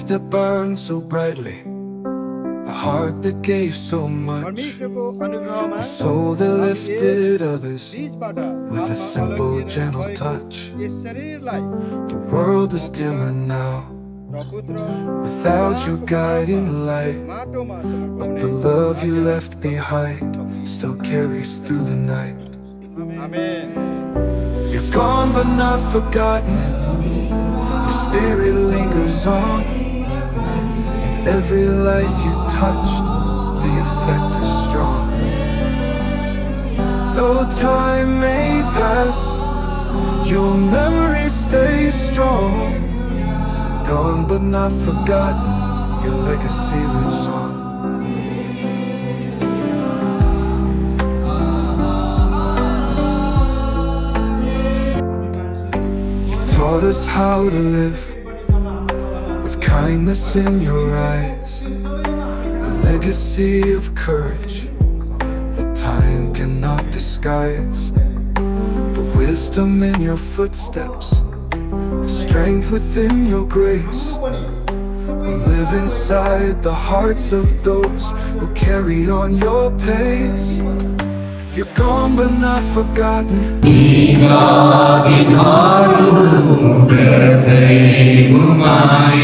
faith that burned so brightly, a heart that gave so much, a soul that lifted others with a simple, gentle touch. The world is dimmer now without your guiding light, but the love you left behind still carries through the night. You're gone but not forgotten. Your spirit lingers on. In every life you touched, the effect is strong. Though time may pass, your memory stays strong. Gone but not forgotten, your legacy lives on. You taught us how to live with kindness in your eyes, a legacy of courage that time cannot disguise. The wisdom in your footsteps, strength within your grace will live inside the hearts of those who carried on your pace. You're gone but not forgotten. 네가 긴 하루 별태이 무마이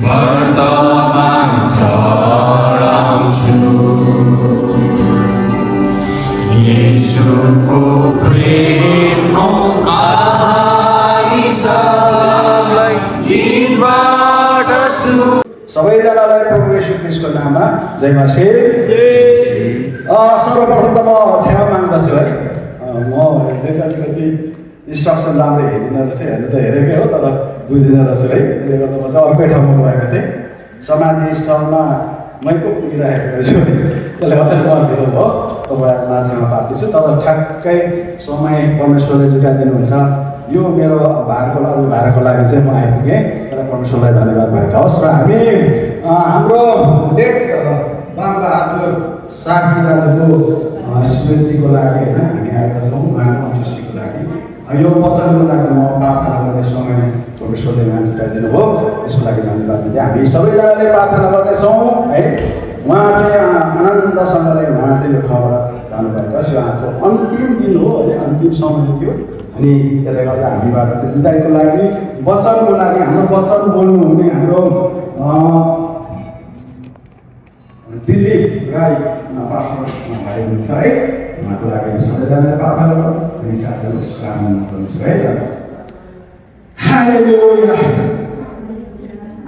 벌떠만 사랑수 예수고 프림 공가이 살라이 이바다수 सबैजनालाई प्रभु येशू ख्रीष्टको नाममा जय मसीह। सर्वप्रथम त म क्षमा माग्दछु है, म अलिकति इन्स्ट्रक्सन राम्रो हेरिन रहेछ, हेर्नु त हेरेकै हो तर बुझिनँ रहेछ है। त्यसले गर्दा म चाहिँ अर्कै ठाउँमा गएको थिएँ, समाधि स्थलमा मै पो पुगिरहेको रहेछु। त्यसले गर्दा म ढिलो भयो, तपाईँहरूमा क्षमा प्रार्थी छु। तर ठ्याक्कै समय परमेश्वरले जुटाइदिनुहुन्छ। यो मेरो भाडाको लागि चाहिँ म आइपुगेँ, तर परमेश्वरलाई धन्यवाद भएको होस्। र हामी हाम्रो डेट बाबुबहादुर सार्की दाजुको स्मृतिको लागि होइन हामी आएका छौँ, उहाँको अन्त्येष्टिको लागि। यो वचनको लागि म प्रार्थना गर्ने समय परमेश्वरले उहाँ जुटाइदिनु भयो, यसको लागि धन्यवाद दिँदै हामी सबैजनाले प्रार्थना गर्नेछौँ है। उहाँ चाहिँ आनन्दसँगले उहाँ चाहिँ यो खबर जानुभएको छ। उहाँको अन्तिम दिन हो है, अन्तिम समय थियो। अनि त्यसले गर्दा हामीबाट चाहिँ विदाईको लागि वचनको लागि हाम्रो वचन बोल्नुहुने हाम्रो दिलीप राई पास्टर भाइ हुनुहुन्छ है, उहाँको लागि सबैजनाले प्रार्थना गरौँ। हामी साथीहरू प्रार्थना गर्नुहोस् है। हालेलुया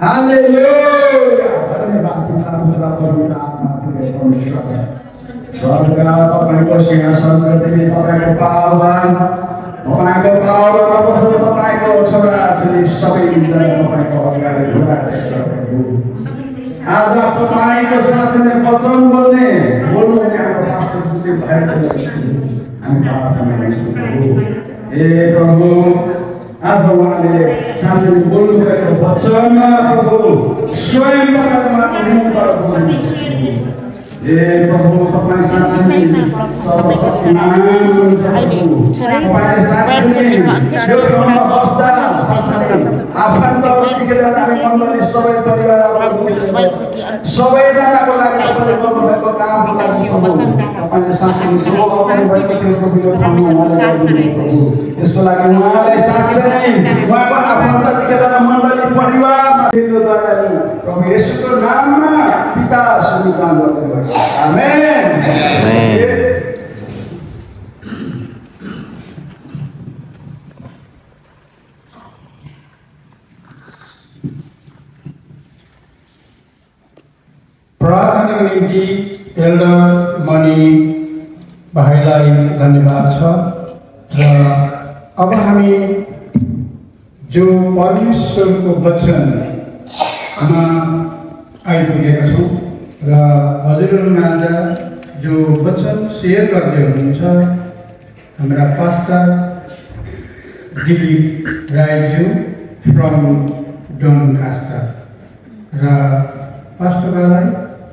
हालेलुया, धन्यवाद पिता पुत्र पवित्र आत्मा परमेश्वर। स्वर्ग तपाईँको सिंहासन पृथ्वी तपाईँको पावमान, तपाईँको पावरमा बसेर तपाईँको छोरा छोरी सबैजना तपाईँको अगाडि ढुङ्गा टेक्छ। आज तपाईँको साथीले वचन बोल्नुहुने हाम्रो पास्टर दिलीप भाइको हामी प्रार्थना गर्छौँ प्रभु। हे प्रभु, आज उहाँले साथीले बोल्नुभएको वचनमा प्रभु स्वयं तपाईँको मुखबाट बोल्नुहुन्छ। हे प्रभु, तपाईँ साँच्चै सर्वशक्तिमान हुनुहुन्छ प्रभु। तपाईँले साँच्चै यो ठाउँमा बस्दा साँच्चै आफन्तहरूदेखि लिएर हामी मण्डली सबै परिवारहरू सबैजनाको लागि तपाईँले गर्नुभएको कामको लागि तपाईँले साँच्चै जो गर्नुभएको थियो प्रभु यो ठाउँमा प्रभु, यसको लागि उहाँलाई साँच्चै उहाँको आफन्तदेखि लिएर मण्डली परिवारमा प्रभु येशूको नाममा पिता सुनिकाम गर्नुभएको। आमेन। प्रार्थनाको निम्ति एल्डर मणि भाइलाई धन्यवाद छ। र अब हामी जो परमेश्वरको वचनमा आइपुगेका छौँ र हजुरहरूमाझ जो वचन सेयर गर्दै हुनुहुन्छ हाम्रा पास्टर दिलीप राईज्यू फ्रम डोनकास्टर। र पास्टरलाई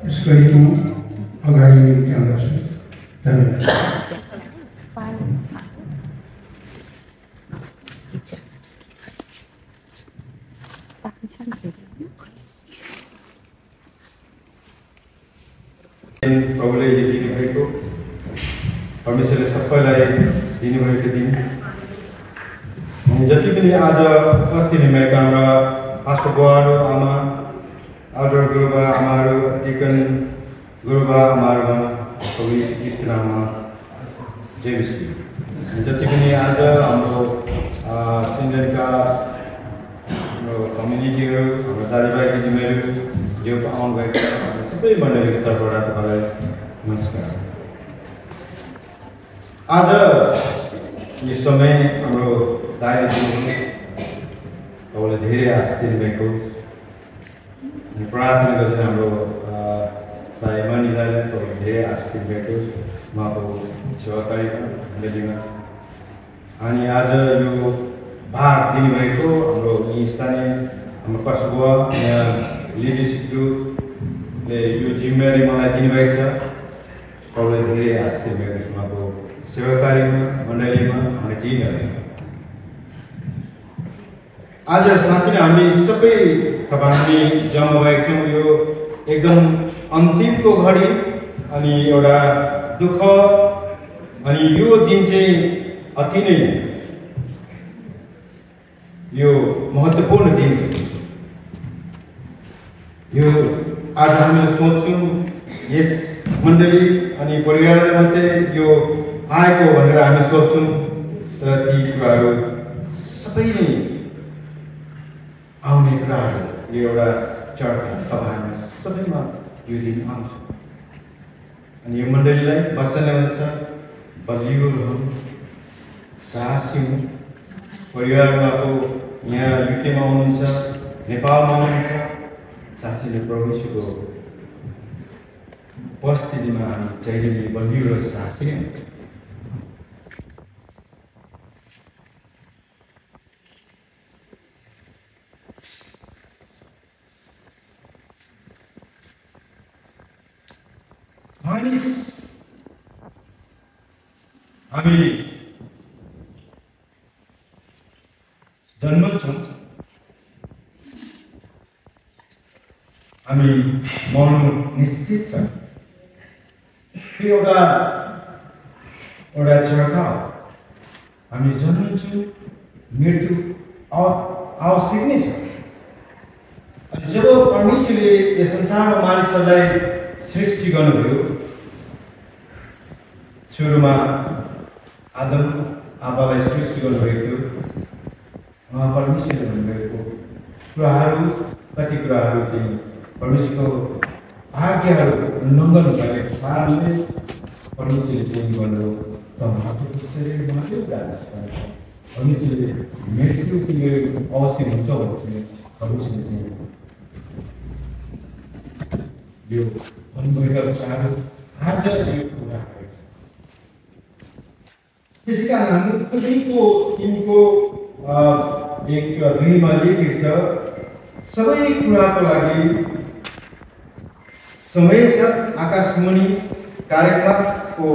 यसको म अगाडि निम्ति आउँदछु। धन्यवाद। परमेश्वरले सबैलाई दिनुभएको दिन जति पनि आज अस्ति निमेका हाम्रा आशुबाहरू आमा आदर गुरुबा आमाहरू डिकन गुरुबा आमाहरूमा प्रभु यीशु ख्रीष्टको नाममा जय मसीह। जति पनि आज हाम्रो सिन्जनका हाम्रो कम्युनिटीहरू हाम्रो दाजुभाइ दिदीबहिनीहरू जो आउनुभएको छ सबै मण्डलीको तर्फबाट तपाईँलाई नमस्कार। आज यो समय हाम्रो दाइले तपाईँलाई धेरै आशिष दिनुभएको अनि प्रार्थना गर्दै हाम्रो दाइ मणि दाइलाई तपाईँले धेरै आशिष दिनुभएको उहाँको सेवाकारीमा मण्डलीमा। अनि आज यो भाग दिनुभएको हाम्रो यी स्थानीय हाम्रो पार्श्वबुवा यहाँ लिडरसिप ग्रुपले यो जिम्मेवारी मलाई दिनुभएको छ। तपाईँलाई धेरै आशिष दिनुभएको छ उहाँको सेवाकारीमा मण्डलीमा अनि टिमहरूमा। आज साँच्चै नै हामी सबै हामी जम्मा भएका छौँ यो एकदम अन्तिमको घडी अनि एउटा दुःख अनि यो दिन चाहिँ अति नै यो महत्त्वपूर्ण दिन। यो आज हामीले सोच्छौँ यस मण्डली अनि परिवारले मात्रै यो आएको भनेर हामी सोच्छौँ तर ती कुराहरू सबै नै आउने कुराहरू यो एउटा चर्चा तपाईँहरूमा सबैमा यो दिन आउँछ। अनि यो मण्डलीलाई वचन ल्याउँछ बलियो रहौँ साहसी हुँ। परिवारमा यहाँ युकेमा हुनुहुन्छ नेपालमा हुनुहुन्छ साँच्चै नै प्रभु यीशुको उपस्थितिमा हामी जहिले बलियो र साहसी नै हुन्छ। मानिस हामी जन्मन्छौँ हामी मर्नु निश्चित छ। त्यो एउटा चर्का हो। हामी जन्मन्छौँ मृत्यु आवश्यक नै छ। अनि जब परमेश्वरले यस संसारमा मानिसहरूलाई सृष्टि गर्नुभयो सुरुमा आदम आबालाई सृष्टि गर्नुभएको थियो। उहाँ परमेश्वरले भन्नुभएको कुराहरू कति कुराहरू चाहिँ परमेश्वरको आज्ञाहरू उल्लङ्घन गरेको कारणले परमेश्वरले चाहिँ भन्नुभयो त उहाँको शरीर मात्रै परमेश्वरले मृत्यु तिमीहरू अवश्य हुन्छ भने परमेश्वरले चाहिँ यो भन्नुभएको कुराहरू आज यो कुरा गरेको छ। त्यसै कारण हाम्रो कतिको तिनको 1:2 लेखेको छ सबै कुराको लागि समय छ। आकाशमुनि कार्यकलापको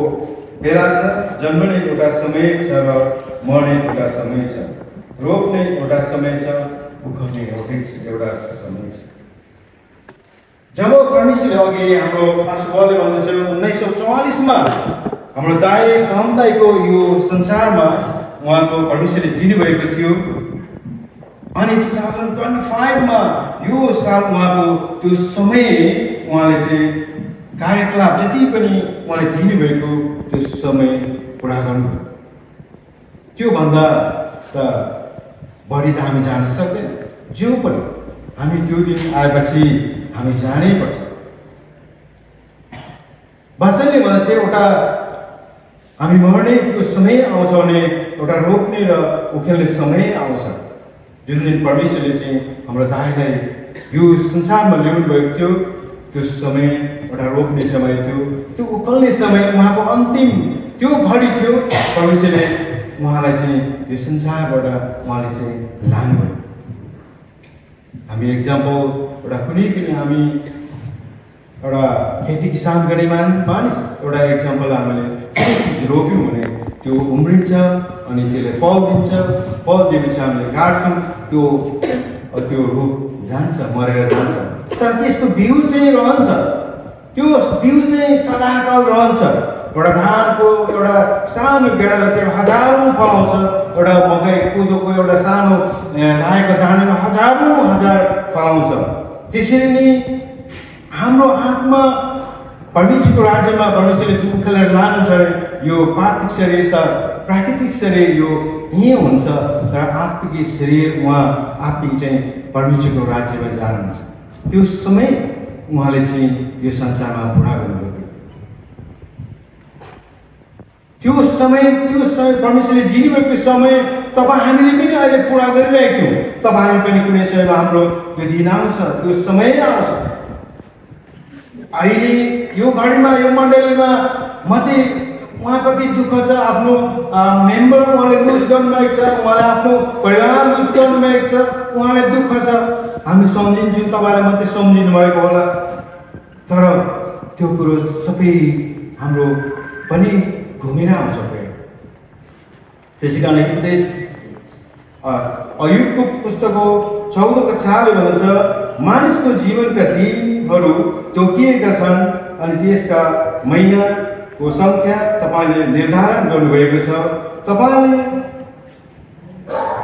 बेला छ। जन्मने एउटा समय छ र मर्ने एउटा समय छ। रोप्ने एउटा समय छ उखाउने एउटा समय छ। जब परमेश्वरले अघि हाम्रो पार्श्वले भन्नुहुन्छ 1944 हाम्रो दाइ राम दाइको यो संसारमा उहाँको परमेश्वरले दिनुभएको थियो। अनि 2025 यो साल उहाँको त्यो समय उहाँले चाहिँ कार्यकलाप जति पनि उहाँले दिनुभएको त्यो समय पुरा गर्नुभयो। त्योभन्दा त बढी त हामी जान सक्दैन। जो पनि हामी त्यो दिन आएपछि हामी जानै पर्छ। वचनले भन्छ एउटा हामी मर्ने त्यो समय आउँछ भने एउटा रोप्ने र उखेल्ने समय आउँछ। जुन दिन परमेश्वरले चाहिँ हाम्रो दाइलाई यो संसारमा ल्याउनु भएको थियो त्यो समय एउटा रोप्ने समय थियो। त्यो उखल्ने समय उहाँको अन्तिम त्यो घडी थियो। परमेश्वरले उहाँलाई चाहिँ यो संसारबाट उहाँले चाहिँ लानुभयो। हामी एक्जाम्पल एउटा कुनै पनि हामी एउटा खेती किसान गर्ने मानिस एउटा एक्जाम्पल हामीले कुनै चिज रोप्यौँ भने त्यो उम्रिन्छ अनि त्यसले फल दिन्छ। फल दिएपछि हामीले काट्छौँ त्यो रुख जान्छ मरेर जान्छ। तर त्यसको बिउ चाहिँ रहन्छ। त्यो बिउ चाहिँ सदाकाल रहन्छ र एउटा धानको एउटा सानो गेडाले त्यो हजारौँ फल आउँछ, एउटा मकै कोदोको एउटा सानो रायोको दानाले हजारौँ हजार फल आउँछ। त्यसरी नै हाम्रो आत्मा परमेश्वरको राज्यमा परमेश्वरले दुःखलाई लानुहुन्छ भने यो पार्थिव शरीर त प्राकृतिक शरीर यो यहीँ हुन्छ, तर आत्मिक शरीर उहाँ आत्मिक चाहिँ परमेश्वरको राज्यमा जानुहुन्छ। त्यो समय उहाँले चाहिँ यो संसारमा पुरा गर्नुभयो। त्यो समय परमेश्वरले दिनुभएको समय तपाईँ हामीले पनि अहिले पुरा गरिरहेको छौँ। तपाईँ पनि कुनै समयमा हाम्रो त्यो दिन आउँछ, त्यो समय आउँछ। अहिले यो घडीमा यो मण्डलीमा मात्रै उहाँ कति दुःख छ, आफ्नो मेम्बर उहाँले लुज गर्नुभएको छ, उहाँले आफ्नो परिवार लुज गर्नुभएको छ, उहाँलाई दुःख छ। हामी सम्झिन्छौँ, तपाईँले मात्रै सम्झिनु भएको होला, तर त्यो कुरो सबै हाम्रो पनि घुमेर आउँछ। त्यसै कारण उपदेश अयुबको पुस्तकको 14:4 भन्छ, मानिसको जीवनका दिनहरू तोकिएका छन् अनि त्यसका महिनाको सङ्ख्या तपाईँले निर्धारण गर्नुभएको छ। तपाईँले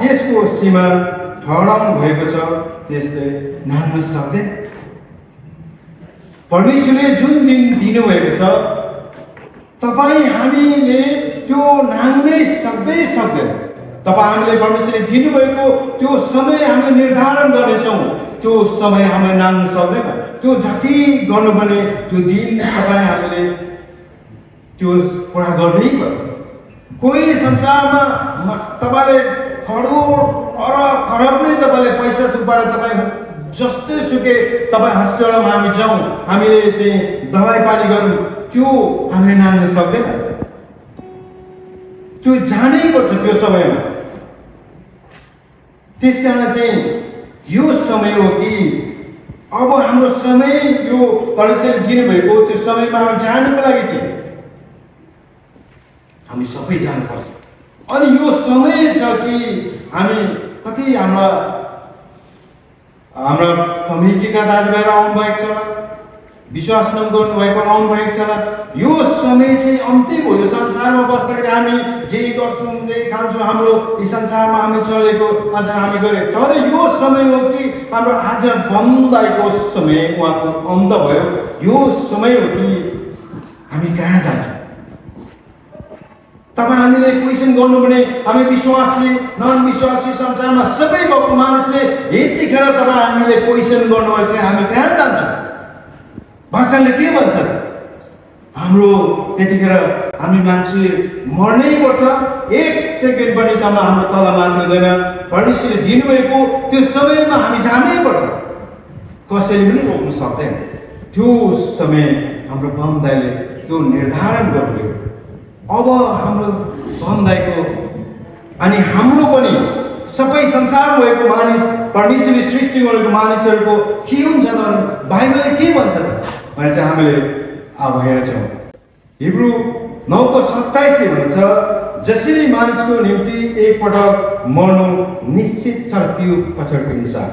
त्यसको सीमा ठहराउनु भएको छ, त्यसले नाग्न सक्दैन। परमेश्वरले जुन दिन दिनुभएको छ तपाईँ हामीले त्यो नाग्नै सक्दैन। तपाईँ हामीले परमेश्वरले दिनुभएको त्यो समय हामीले निर्धारण गर्नेछौँ, त्यो समय हामीले नाग्नु सक्दैन। त्यो जति गर्नुपर्ने त्यो दिन तपाईँ हामीले त्यो पुरा गर्नै पर्छ। कोही संसारमा तपाईँले खरब नै तपाईँले पैसा थुपाएर तपाईँ जस्तै सुके तपाईँ हस्पिटलमा हामी जाउँ, हामीले चाहिँ दबाई पानी गरौँ, त्यो हामीले नाग्न सक्दैन। त्यो जानै पर्छ त्यो समयमा। त्यस कारण चाहिँ यो समय हो कि अब हाम्रो समय यो परमेश्वरले दिनुभएको त्यो समयमा हामी जानुको लागि चाहिँ हामी सबै जानुपर्छ। अनि यो समय छ कि हामी कति हाम्रा कम्युनिटीका दाजुभाइहरू आउनुभएको छ, विश्वास नगर्नुभएको आउनुभएको छ। यो समय चाहिँ अन्तिम हो। यो संसारमा बस्दाखेरि हामी जे गर्छौँ जे खान्छौँ, हाम्रो यी संसारमा हामी चलेको अझ हामी गरेको, तर यो समय हो कि हाम्रो आज बन्दाइको समय उहाँको अन्त भयो। यो समय हो कि हामी कहाँ जान्छौँ। तपाईँ हामीले क्वेसन गर्नुपर्ने, हामी विश्वासी नन विश्वासी संसारमा सबै भएको मानिसले यतिखेर तपाईँ हामीले क्वेसन गर्नुपर्छ, हामी कहाँ जान्छौँ। वचनले के भन्छ? हाम्रो यतिखेर हामी मान्छे मर्नै पर्छ, 1 सेकेन्ड पनि हाम्रो तल मान्नु हुँदैन। परमेश्वरले दिनुभएको त्यो समयमा हामी जानै पर्छ, कसैले पनि रोक्नु सक्दैन। त्यो समय हाम्रो बन्दाइले त्यो निर्धारण गर्नुभयो। अब हाम्रो बन्दाइको अनि हाम्रो पनि सबै संसारमा भएको मानिस परमेश्वरले सृष्टि गरेको मानिसहरूको के हुन्छ त? बाइबलले के भन्छ भने चाहिँ हामीले अब हेर्छौँ। हिब्रू 9:27 भन्छ, जसरी मानिसको निम्ति एकपटक मर्नु निश्चित छ त्यो पछाडिको हिसाब।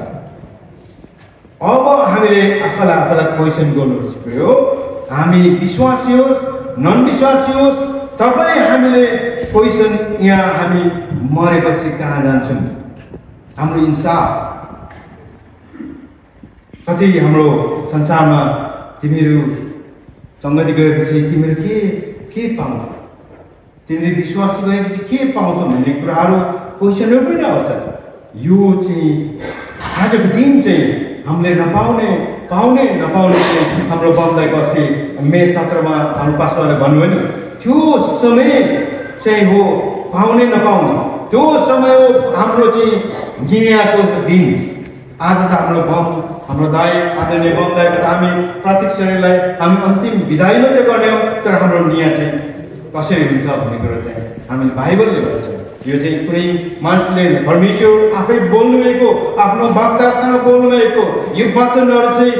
अब हामीले आफूलाई क्वेसन गर्नुपर्छ, हामी विश्वासी होस् नन विश्वासी होस्, तपाईँ हामीले क्वेसन यहाँ हामी मरेपछि कहाँ जान्छौँ? हाम्रो इन्साफ कति हाम्रो संसारमा तिमीहरू सङ्गति गएपछि तिमीहरू के पाउँछ, तिमीहरू विश्वासी गएपछि के पाउँछौ भन्ने कुराहरू क्वेसनहरू पनि आउँछ। यो चाहिँ आजको दिन चाहिँ हामीले पाउने नपाउने चाहिँ हाम्रो बन्दाइको अस्ति मे 17मा हाम्रो पास्टरले भन्नुभयो नि, त्यो समय चाहिँ हो पाउने नपाउने, त्यो समय हो हाम्रो चाहिँ यहाँको दिन। आज त हाम्रो दाइ आदरणीय बन्दाइको त हामी प्रत्येक शरीरलाई हामी अन्तिम विदाई मात्रै गर्ने हो, तर हाम्रो निया चाहिँ कसरी हुन्छ भन्ने कुरो चाहिँ हामीले बाइबलले भन्छ। यो चाहिँ कुनै मान्छेले परमेश्वर आफै बोल्नुभएको, आफ्नो वक्तासँग बोल्नुभएको यो वचनहरू चाहिँ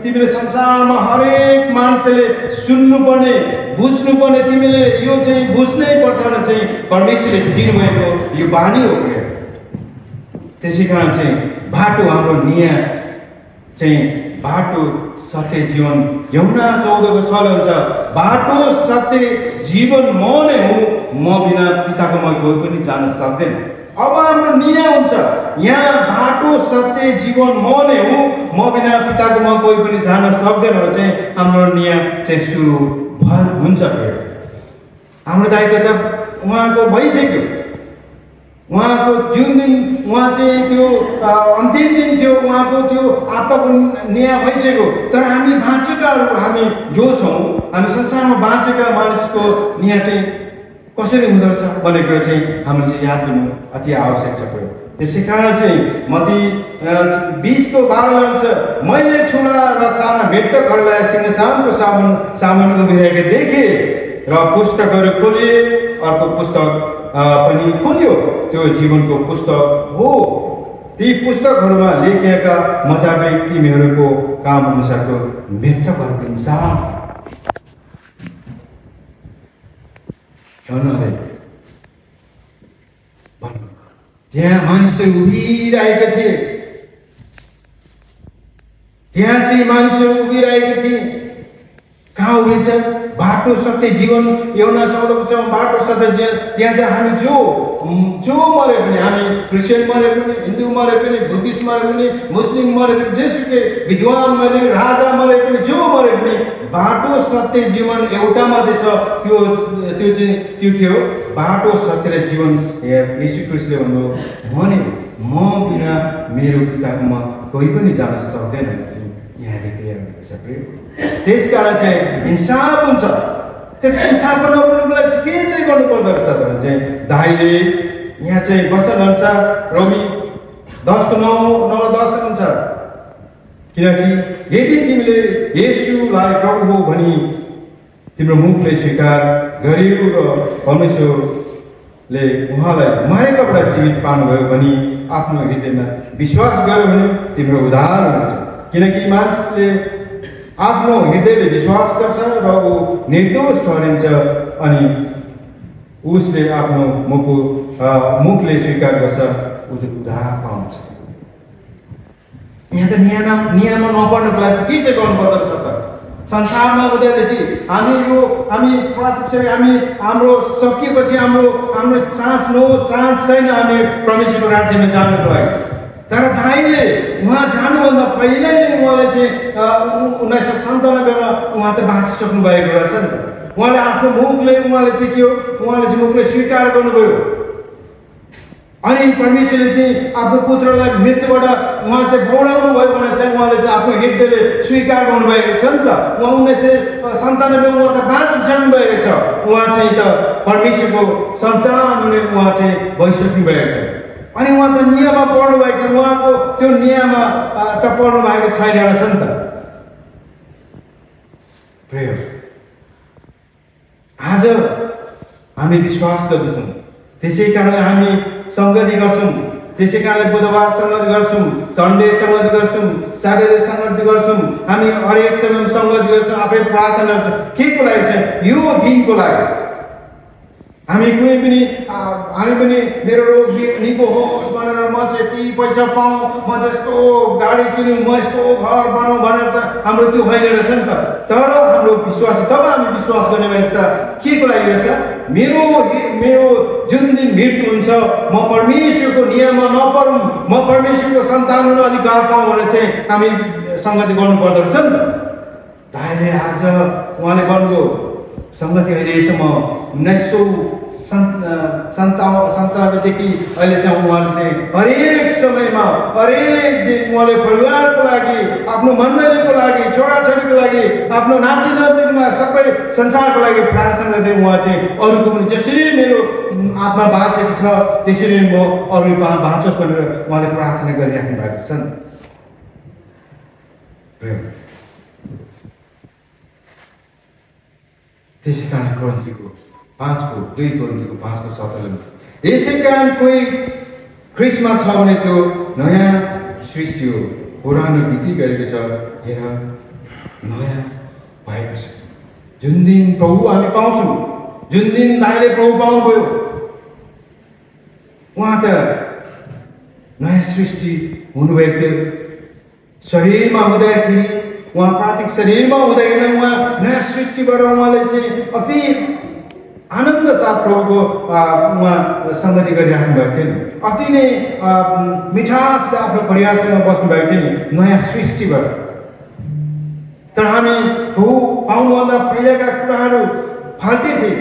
तिमीले संसारमा हरेक मान्छेले सुन्नुपर्ने बुझ्नुपर्ने, तिमीले यो चाहिँ बुझ्नै पर्छ भने चाहिँ परमेश्वरले दिनुभएको यो बानी हो। त्यसै कारण चाहिँ बाटो हाम्रो निया चाहिँ बाटो सत्य जीवन यहुना 14 को 6 हुन्छ बाटो सत्य जीवन म नै हुँ म बिना पिताकोमा कोही पनि जान सक्दैन। अब हाम्रो नियम हुन्छ यहाँ बाटो सत्य जीवन म नै हुँ म बिना पिताकोमा कोही पनि जान सक्दैन चाहिँ हाम्रो नियम चाहिँ सुरु हुन्छ। हाम्रो दाइको त उहाँको भइसक्यो उहाँको जुन दिन उहाँ चाहिँ त्यो अन्तिम दिन थियो उहाँको त्यो आत्माको न्याय भइसक्यो तर हामी बाँचेकाहरू हामी जो छौँ हामी संसारमा बाँचेका मानिसको न्याय चाहिँ कसरी हुँदो रहेछ भन्ने कुरा चाहिँ हामीले चाहिँ याद गर्नु अति आवश्यक छ। त्यसै कारण चाहिँ मत्ती 20 को 12 हुन्छ मैले ठुला र साना मृतकहरूलाई सिंहासनको सामुन्ने उभिरहेको देखेँ र पुस्तकहरू खोले अर्को पुस्तक पनि खोल्यो त्यो जीवनको पुस्तक हो ती पुस्तकहरूमा लेखिएका मुताबिक तिमीहरूको काम अनुसारको मृतकहरूको हिसाब हेर्नुले भन्नु त्यहाँ मानिसहरू उभिरहेका थिए त्यहाँ चाहिँ मानिसहरू उभिरहेका थिए कहाँ उभिन्छ बाटो सत्य जीवन यहुना 14 को बाटो सत्य जीवन त्यहाँ चाहिँ हामी जो मरे पनि हामी क्रिस्चियन मरे पनि हिन्दू मरे पनि बुद्धिस्ट मरे पनि मुस्लिम मरे पनि जेसुकै विद्वान मरे राजा मरे पनि जो मरे पनि बाटो सत्य जीवन एउटा मात्रै छ त्यो चाहिँ त्यो के हो बाटो सत्य र जीवन येशू ख्रीष्टले भन्नु म नै म बिना मेरो पिताकोमा कोही पनि जान सक्दैन चाहिँ यहाँले क्लियर गर्छ। त्यसकारण चाहिँ हिसाब हुन्छ त्यसको हिसाब नगर्नुको लागि के चाहिँ गर्नुपर्दो रहेछ भने चाहिँ दाइले यहाँ चाहिँ वचन अनुसार रोमी 10 को 9-10 हुन्छ किनकि यदि तिमीले येशूलाई प्रभु हो भनी तिम्रो मुखले स्वीकार गर्यौ र परमेश्वरले उहाँलाई मरेकाबाट जीवित पार्नुभयो भनी आफ्नो हृदयमा विश्वास गर्यो भने तिम्रो उद्धार हुन्छ। किनकि मानिसले आफ्नो हृदयले विश्वास गर्छ र ऊ निर्दोष ठहरिन्छ अनि उसले आफ्नो मुखले स्वीकार गर्छ उसले उद्धार पाउँछ। यहाँ त नियममा नपर्नुको लागि के चाहिँ गर्नुपर्दो रहेछ त संसारमा हुँदादेखि हामी प्रत्यक्ष हाम्रो सकिएपछि हाम्रो चान्स छैन हामी परमेश्वरको राज्यमा जानुको लागि। तर दाइले उहाँ जानुभन्दा पहिल्यै नै उहाँले चाहिँ 1997 मा उहाँ त बाँचिसक्नु भएको रहेछ नि त। उहाँले आफ्नो मुखले चाहिँ के हो उहाँले चाहिँ मुखले स्वीकार गर्नुभयो अनि परमेश्वरले चाहिँ आफ्नो पुत्रलाई मृत्युबाट उहाँ चाहिँ बढाउनु भयो भने चाहिँ उहाँले चाहिँ आफ्नो हृदयले स्वीकार गर्नुभएको छ नि त। उहाँ 1997 उहाँ त बाँचिसक्नु भएको छ उहाँ चाहिँ त परमेश्वरको सन्तान हुने उहाँ चाहिँ भइसक्नु भएको छ अनि उहाँ त नियममा पढ्नु भएको छ उहाँको त्यो नियममा त पढ्नु भएको छैन रहेछ नि त। प्रिय आज हामी विश्वास गर्दछौँ त्यसै कारणले हामी सङ्गति गर्छौँ त्यसै कारणले बुधबार सङ्गति गर्छौँ सन्डे सङ्गति गर्छौँ स्याटरडे सङ्गति गर्छौँ हामी हरेक समयमा सङ्गति गर्छौँ आफै प्रार्थना गर्छौँ के को लागि चाहिँ यो दिनको लागि हामी पनि मेरो रोग निको होस् भनेर म चाहिँ यति पैसा पाऊँ म चाहिँ यस्तो गाडी किनौँ म यस्तो घर बनाऊँ भनेर त हाम्रो त्यो होइन रहेछ नि त। तर हाम्रो विश्वास तब हामी विश्वास गर्ने मानिस त के को लागि रहेछ मेरो जुन दिन मृत्यु हुन्छ म परमेश्वरको नियममा नपरौँ म परमेश्वरको सन्तान हुन अधिकार पाऊँ भनेर चाहिँ हामी सङ्गति गर्नुपर्दो रहेछ नि त। दाइले आज उहाँले गर्नुभयो सङ्गति अहिलेसम्म 1997 देखि अहिलेसम्म उहाँले चाहिँ हरेक समयमा हरेक दिन उहाँले परिवारको लागि आफ्नो मण्डलीको लागि छोराछोरीको लागि आफ्नो नाति नातिको लागि सबै संसारको लागि प्रार्थना गर्दै उहाँ चाहिँ अरूको पनि जसरी मेरो आत्मा बाँचेको छ त्यसरी म अरू बाँचोस् भनेर उहाँले प्रार्थना गरिराख्नु भएको छ। त्यसै कारण Korinथीको 5 को 2 Korinथीको 5 को 17 हुन्छ यसै कारण कोही ख्रीष्टमा छ भने त्यो नयाँ सृष्टि हो पुरानो बिति गएको छ हेर नयाँ भएको छ। जुन दिन प्रभु हामी पाउँछौँ जुन दिन दाइले प्रभु पाउनुभयो उहाँ त नयाँ सृष्टि हुनुभएको थियो शरीरमा हुँदाखेरि उहाँ प्राकृतिक शरीरमा हुँदैन उहाँ नयाँ सृष्टिबाट उहाँले चाहिँ अति आनन्द साथ प्रभुको उहाँ संगति गरिराख्नु भएको थियो नि अति नै मिठासले आफ्नो परिवारसँग बस्नु भएको थियो नि नयाँ सृष्टिबाट तर हामी प्रभु पाउनुभन्दा पहिलाका कुराहरू फाल्टे थिए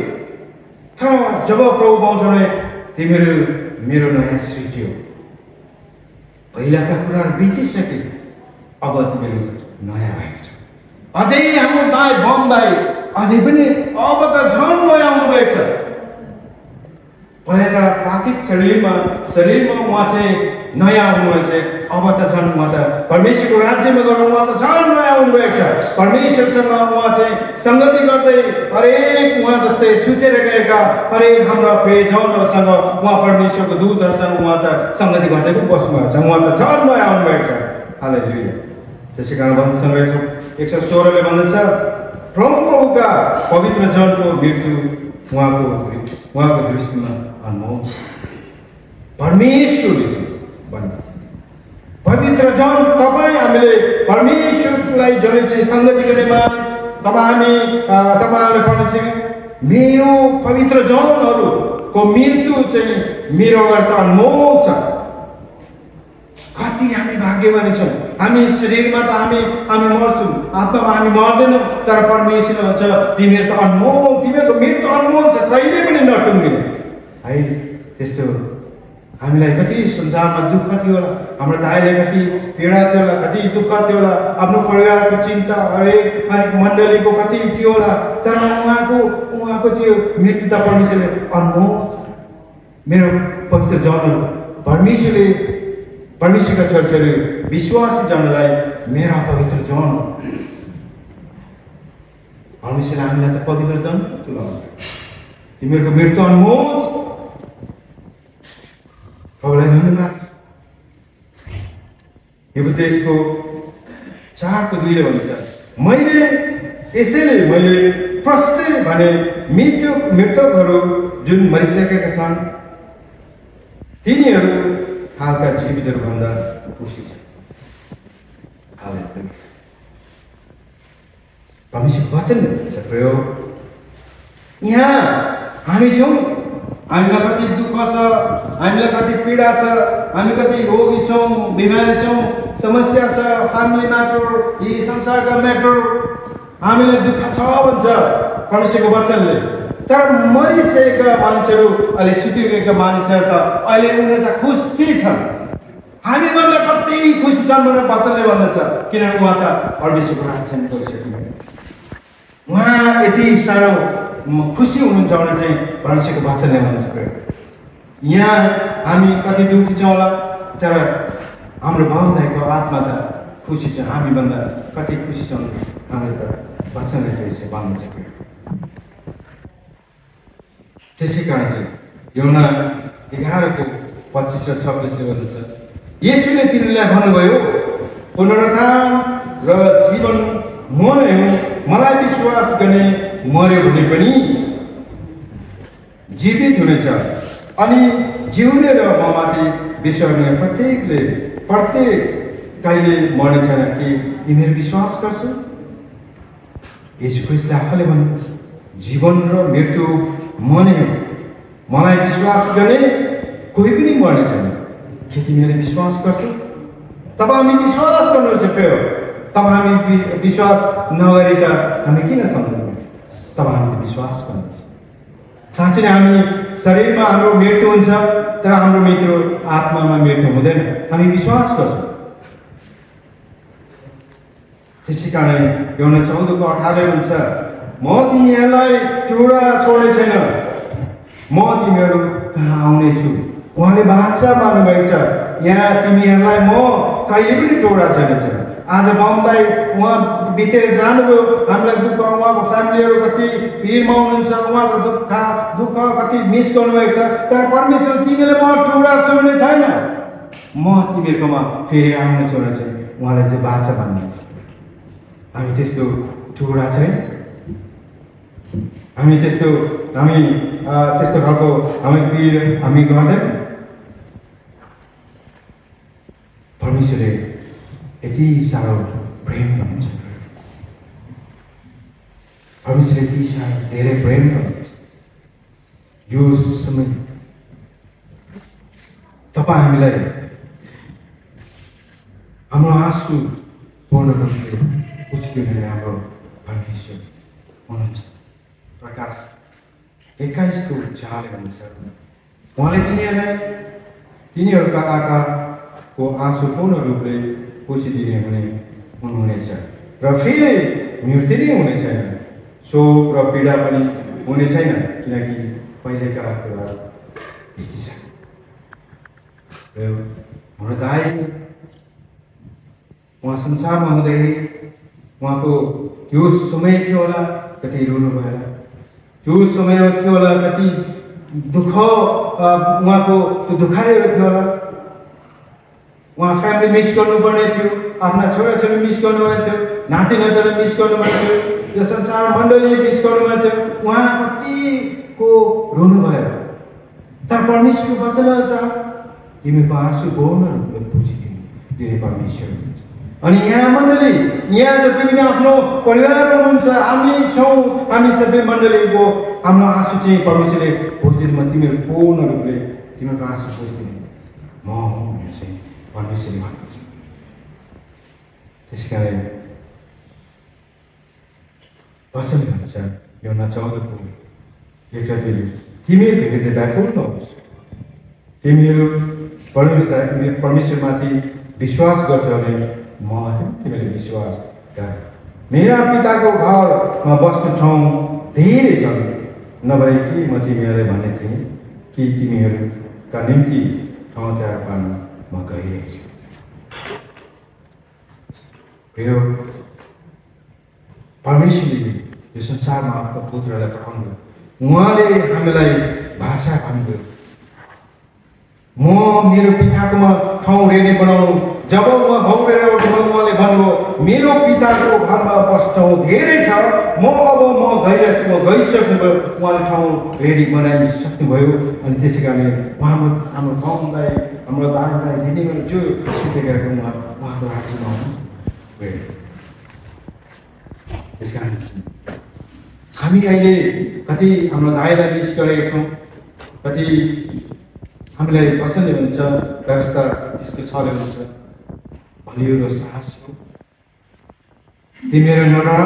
तर जब प्रभु पाउँछ भने तिमीहरू मेरो नयाँ सृष्टि हो पहिलाका कुराहरू बितिसके अब तिमीहरू नयाँ भएको छ अझै हाम्रो दाइ बम दाइ अझै पनि अब त झन् नयाँ हुनुभएको छ पहिला त प्राकृतिक शरीरमा उहाँ चाहिँ नयाँ हुनुभएको छ अब त झन् उहाँ त परमेश्वरको राज्यमा गएर उहाँ त झन् नयाँ हुनुभएको छ परमेश्वरसँग उहाँ चाहिँ सङ्गति गर्दै हरेक उहाँ जस्तै सुतेर गएका हरेक हाम्रा प्रियजनहरूसँग उहाँ परमेश्वरको दूतहरूसँग उहाँ त सङ्गति गर्दै पनि बस्नुभएको छ उहाँ त झन् नयाँ हुनुभएको छ हालेलुया त्यसै कारण भन्छ 116ले भन्दछ प्रभुका पवित्र जनको मृत्यु उहाँको दृष्टिमा अनमोल परमेश्वरले भन्नु पवित्र जन तपाईँ हामीले परमेश्वरलाई जसले चाहिँ सङ्गति गर्ने मानिस तपाईँहरूले भन्नुहुन्छ मेरो पवित्र जनहरूको मृत्यु चाहिँ मेरो अगाडि त अनमोल छ कति हामी भाग्यमानी छौँ हामी शरीरमा त हामी मर्छौँ आत्मामा हामी मर्दैनौँ तर परमेश्वर भन्छ तिमीहरू त अनमोल तिमीहरूको मृत्यु अनमोल छ कहिले पनि नटुङ्गिने है त्यस्तो हामीलाई कति संसारमा दुःख थियो होला हाम्रो दाइले कति पीडा थियो होला कति दुःख थियो होला आफ्नो परिवारको चिन्ता हरेक मण्डलीको कति थियो होला तर उहाँको त्यो मृत्यु त परमेश्वरले अनमोल छ मेरो पवित्र जनहरू परमेश्वरका छोरीछोरी विश्वासी जनलाई मेरा पवित्र जन परमेश्वरले हामीलाई त पवित्र जन तुल्याउनु तिमीहरूको मृत्यु अनमोल छ प्रभुलाई धन्यवाद हिब्रू 4:2ले भन्छ मैले प्रष्टै भने मृतकहरू जुन मरिसकेका छन् तिनीहरू हालका जीवितहरूभन्दा खुसी छन् परमेश्वर वचन छ प्रयोग यहाँ हामी छौँ हामीलाई कति दुःख छ हामीलाई कति पीडा छ हामी कति रोगी छौँ बिमारी छौँ समस्या छ फ्यामिली म्याटर यी संसारका म्याटर हामीलाई दुःख छ भन्छ परमेश्वरको वचनले तर मरिसकेका मानिसहरू अहिले सुतिरहेका मानिसहरू त अहिले उनीहरू त खुसी छन् हामीभन्दा कति खुसी छन् भनेर वचनले भन्दछ किनभने उहाँ त परमेश्वरको राज्यमा गइसक्नु उहाँ यति साह्रो खुसी हुनुहुन्छ भने चाहिँ परमेश्वरको वचनले भन्छ यहाँ हामी कति दुःखी छौँ होला तर हाम्रो भावनाको आत्मा त खुसी छ हामीभन्दा कति खुसी छौँ हामीले त वचनले त्यसै भन्छ त्यसै कारण चाहिँ यूहन्ना 11:25 र 26ले भन्दछ येशूले तिनीलाई भन्नुभयो पुनरुत्थान र जीवन म नै हुँ मलाई विश्वास गर्ने मर्यो भने पनि जीवित हुनेछ अनि जिउने र ममाथि विश्वास गर्ने प्रत्येक कहिले मर्ने छैन कि तिमीहरू विश्वास गर्छौ येशू ख्रीष्टले आफैले भन्नु जीवन र मृत्यु म नै हो मलाई विश्वास गर्ने कोही पनि मर्ने छैन के तिमीहरूले विश्वास गर्छौ तब हामी विश्वास गर्नुपर्छ प्रिय तब हामी विश्वास नगरी त हामी किन सम्झौँ तब हामी त विश्वास गर्नुपर्छ साँच्चै नै हामी शरीरमा हाम्रो मृत्यु हुन्छ तर हाम्रो मृत्यु आत्मामा मृत्यु हुँदैन हामी विश्वास गर्छौँ त्यसै कारण यूहन्ना 14:18 हुन्छ म तिमीहरूलाई टुडा छोड्ने छैन म तिमीहरू कहाँ आउनेछु उहाँले बाचा मान्नुभएको छ यहाँ तिमीहरूलाई म कहिले पनि टोडा छैन आज बमदाई उहाँ बितेर जानुभयो हामीलाई दुःख उहाँको फ्यामिलीहरू कति भिडमा हुनुहुन्छ उहाँको दुःख कति मिस गर्नुभएको छ तर परमेश्वर तिमीले म टुडा छोड्ने छैन म तिमीहरूकोमा फेरि आउने छोड्ने छैन उहाँलाई चाहिँ बाचा मान्नुहुन्छ हामी त्यस्तो टुडा छैन हामी त्यस्तो खालको हामी गर्दैनौँ परमेश्वरले यति साह्रो प्रेम गर्नुहुन्छ परमेश्वरले यति साह्रो धेरै प्रेम गर्नुहुन्छ यो समय तपाईँ हामीलाई हाम्रो आँसु पूर्ण रूपले पुछिदिने हाम्रो परमेश्वर हुनुहुन्छ प्रकाश 21 को 4 भन्छ उहाँले तिनीहरूका आँखाको आँसु पूर्ण रूपले पुछिदिने हुनुहुनेछ र फेरि मृत्यु नै हुने छैन शोक र पीडा पनि हुने छैन किनकि पहिलेका कुरा बितिसके र हाम्रो दाइ उहाँ संसारमा हुँदाखेरि उहाँको त्यो समय थियो होला कति रुनु भयो होला त्यो समय थियो होला कति दुःख उहाँको त्यो दुखाइरहेको थियो होला उहाँ फ्यामिली मिस गर्नुपर्ने थियो आफ्ना छोराछोरी मिस गर्नुपर्ने थियो नाति नातिनी मिस गर्नुपर्ने थियो यो संसार मण्डली मिस गर्नुपर्ने थियो उहाँ कतिको रुनु भयो तर परमेश्वरको वचन अनुसार तिमीको आँसु पूर्ण रूपले पुछिदिने परमेश्वर हुनुहुन्छ अनि यहाँ मण्डली यहाँ जति पनि आफ्नो परिवार हुनुहुन्छ हामी छौँ हामी सबै मण्डलीको हाम्रो आँसु चाहिँ परमेश्वरले पुछिदिनु म तिमीहरू पूर्ण रूपले तिमीहरूको आँसु पुछिदिने म हुँ भनेर चाहिँ परमेश्वरले भन्नुहुन्छ त्यसै कारण वचन भन्छ योना 14 को 1 र 2 तिमीहरूको हृदय व्याकुल नहोस् तिमीहरू परमेश्वरमाथि विश्वास गर्छ भने ममाथि तिमीले विश्वास गर मेरा पिताको घरमा बस्ने ठाउँ धेरै छन् नभए कि म तिमीहरूलाई भन्ने थिएँ कि तिमीहरूका निम्ति ठाउँ तयार पार्न म गइरहेको छु यो परमेश्वरले यो संसारमा आफ्नो पुत्रलाई पठाउनु उहाँले हामीलाई भाषा भन्नुभयो म मेरो पिताकोमा ठाउँ रेडी बनाउनु जब उहाँ भौरेर उठ्नु उहाँले भन्नुभयो मेरो पिताको घरमा बस्ने ठाउँ धेरै छ म गइरहेको छु म गइसक्नुभयो उहाँले ठाउँ रेडी बनाइसक्नुभयो अनि त्यसै कारण हाम्रो गाउँलाई हाम्रो दाइलाई दिदीबहिनी जो सुतेर उहाँको राज्यमा आउनु गयो त्यस कारण हामी अहिले कति हाम्रो दाइलाई मिस गरेका छौँ कति हामीलाई पसन्द हुन्छ व्यवस्था त्यसको छले हुन्छ भलियो र साहस हो तिमीहरू नडरा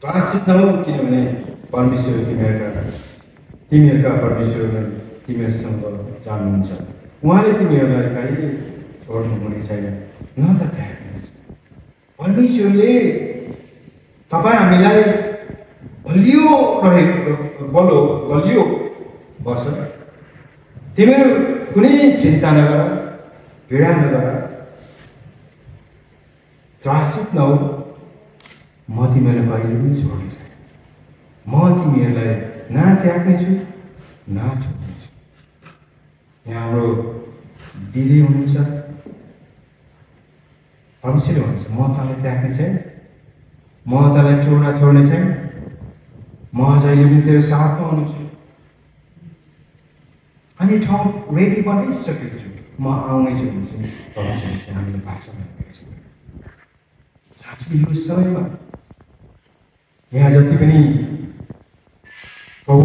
त्रासित नहो किनभने परमेश्वर तिमीहरूका परमेश्वर तिमीहरूसँग जानुहुन्छ उहाँले तिमीहरूलाई कहिले छोड्नु हुने छैन न त त्याग्नुहुन्छ परमेश्वरले तपाईँ हामीलाई बलियो बस तिमीहरू कुनै चिन्ता नगर पीडा नगर त्रासित नहो म तिमीहरूलाई कहिले पनि छोड्ने छैन म तिमीहरूलाई न त्याग्ने छु न छोड्ने छु यहाँ हाम्रो दिदी हुनुहुन्छ परमेश्वरले भन्छ म तँलाई त्याग्ने छैन म तँलाई छोड्ने छैन म जहिले पनि तेरो साथमा हुनेछु अनि ठाउँ रेडी बनाइसकेको छु म आउनेछु भने चाहिँ परमेश्वरले चाहिँ हामीले भाषा भनेको छ साँच्चै यो समयमा यहाँ जति पनि प्रभु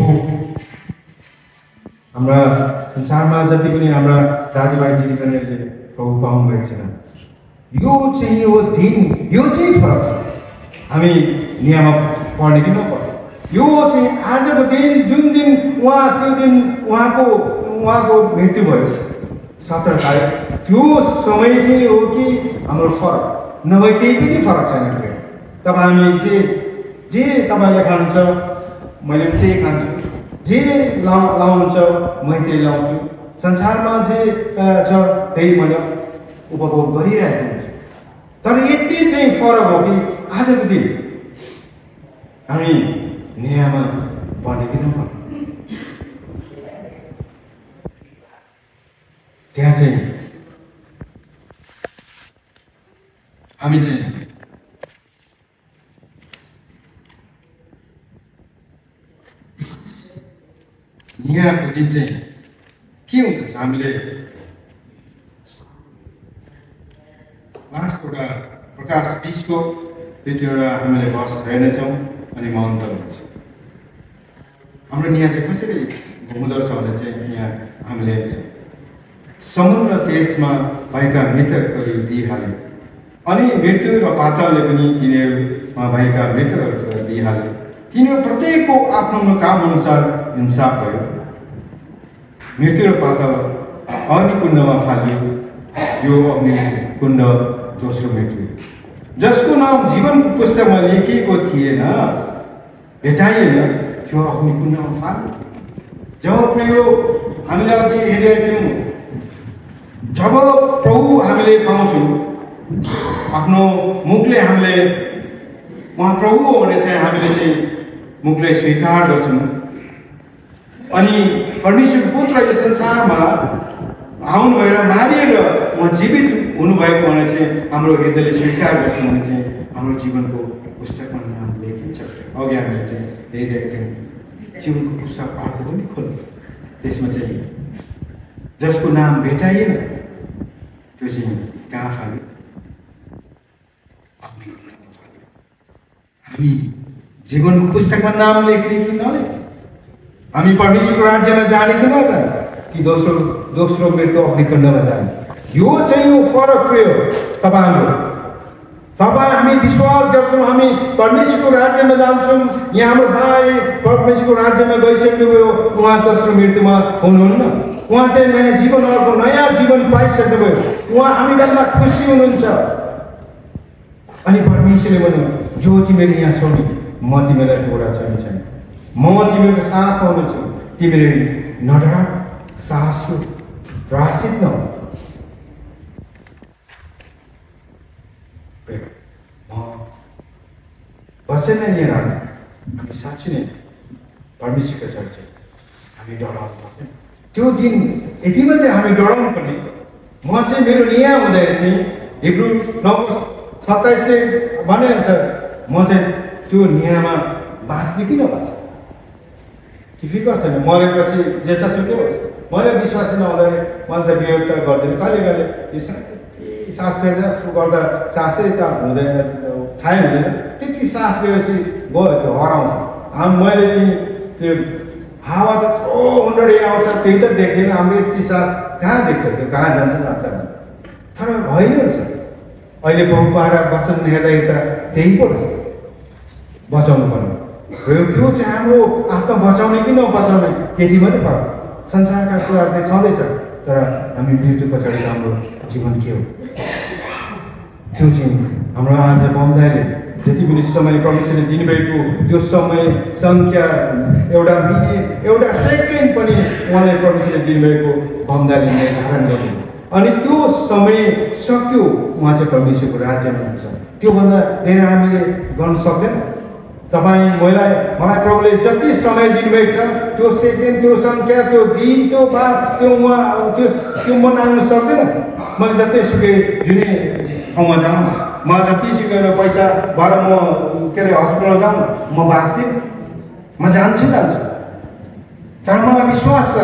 हाम्रा संसारमा जति पनि हाम्रा दाजुभाइ दिदीबहिनीहरूले प्रभु पाउनुभएको छैन यो चाहिँ हो दिन यो चाहिँ फरक छ हामी नियममा पढ्ने कि नपढ्ने यो चाहिँ आजको दिन जुन दिन त्यो दिन उहाँको मृत्यु भयो 17 तारिक त्यो समय चाहिँ हो कि हाम्रो फरक नभए केही पनि फरक छैन तपाईँ हामी जे तपाईँले खानुहुन्छ मैले पनि त्यही खान्छु जे लाउनुहुन्छ मैले त्यही लाउँछु संसारमा जे छ त्यही मैले उपभोग गरिरहेको हुन्छु तर यति चाहिँ फरक हो कि आजको दिन हामी न्यायमा पर्ने कि नपर्ने त्यहाँ चाहिँ हामी चाहिँ न्यायको दिन चाहिँ के हुँदछ हामीले लास्ट एउटा प्रकाश 20 को त्यो एउटा हामीले बस हेर्नेछौँ अनि म अन्त हुनेछु। हाम्रो यहाँ चाहिँ कसरी हुँदो रहेछ भने चाहिँ यहाँ हामीले समुद्र देशमा भएका मृतकहरू दिइहाल्यो अनि मृत्यु र पातालले पनि तिनीहरूमा भएका मृतकहरू दिइहाल्यो। तिनीहरू प्रत्येकको आफ्नो काम अनुसार हिंसाप भयो। मृत्यु र पाताल अग्निकुण्डमा फालियो। यो अग्निकुण्ड दोस्रो मृत्यु जसको नाम जीवनको पुस्तकमा लेखिएको थिएन भेटाइएन त्यो अग्निकुण्डमा फाल्यो। जब प्रियो हामीले अघि हेरेका थियौँ, जब प्रभु हामीले पाउँछौँ आफ्नो मुखले हामीले उहाँ प्रभु हो भने चाहिँ हामीले चाहिँ मुखले स्वीकार गर्छौँ अनि परमेश्वरको पुत्र यस संसारमा आउनु भएर मारिएर उहाँ जीवित हुनुभएको भने चाहिँ हाम्रो हृदयले स्वीकार गर्छौँ भने चाहिँ हाम्रो जीवनको पुस्तकमा नाम लेखिन्छ। अघि हामीले चाहिँ हेरिरहेको थियौँ जीवनको पुस्तक अर्को पनि खोल्नु, त्यसमा चाहिँ जसको नाम भेटाइएन त्यो चाहिँ कहाँ फाल्यो? हामी जीवनको पुस्तकमा नाम लेख्ने कि नलेख्ने, हामी परमेश्वरको राज्यमा जाने कि नजाने, कि दोस्रो मृत्यु अग्निकुण्डमा जाने। यो चाहिँ यो फरक प्रिय तपाईँ हामी विश्वास गर्छौँ हामी परमेश्वरको राज्यमा जान्छौँ। यहाँ हाम्रो दाइ परमेश्वरको राज्यमा गइसक्नुभयो, उहाँ दोस्रो मृत्युमा हुनुहुन्न। उहाँ चाहिँ नयाँ जीवन, अर्को नयाँ जीवन पाइसक्नुभयो। उहाँ हामीभन्दा खुसी हुनुहुन्छ। अनि परमेश्वरले भन्नु जो तिमीले यहाँ छौ नि म तिमीलाई टोडा छैन, म तिमीहरूको साथमा हुन्छु। तिमीले नडरा, साहस हो, त्रासित नहो। वचन नै लिएर हामी साँच्चै नै परमेश्वरको चर्च हामी डराउनु पर्दैन। त्यो दिन यति मात्रै हामी डराउनु पर्ने। म चाहिँ मेरो नियम हुँदैन चाहिँ हिब्रू 9:27ले भनेअनुसार म चाहिँ त्यो नियममा बाँच्ने कि नबाँच्ने कि फिकर छैन। मरेपछि जेतासुकै होस्, मैले विश्वास नहुँदाखेरि मैले त विरोध त गर्दैन। कहिले यो सास फेर्दा गर्दा सासै त हुँदैन, थाहै हुँदैन। त्यति सास फेरेपछि गयो त्यो हराउँछ। मैले त्यो हावा त यत्रो हुन्डरी आउँछ त्यही त देख्दैन। हाम्रो यति सास कहाँ देख्छ, त्यो कहाँ जान्छ तर होइन रहेछ। अहिले प्रभु पाएर वचन हेर्दाखेरि त त्यही पो रहेछ, बचाउनु पर्ने। त्यो चाहिँ हाम्रो आत्मा बचाउने कि नबचाउने त्यति मात्रै फरक। संसारका कुराहरू चाहिँ छँदैछ तर हामी मृत्यु पछाडि हाम्रो जीवन के हो त्यो चाहिँ हाम्रो आज बमदाले जति पनि समय परमेश्वरले दिनुभएको त्यो समय सङ्ख्या एउटा मिनेट एउटा सेकेन्ड पनि उहाँले परमेश्वरले दिनुभएको बमदाले निर्धारण गर्नु। अनि त्यो समय सक्यो उहाँ चाहिँ परमेश्वरको राज्यमा हुन्छ। त्योभन्दा धेरै हामीले गर्न सक्दैन। मलाई प्रभुले जति समय दिनुभएको छ त्यो सेकेन्ड, त्यो सङ्ख्या, त्यो दिन, त्यो बात, त्यो म नाग्नु सक्दैन। मैले जतिसुकै जुनै ठाउँमा जाउँ, म जतिसुकै पैसा भएर म हस्पिटलमा जाउँ, म बाँच्दिनँ, म जान्छु। तर मलाई विश्वास छ।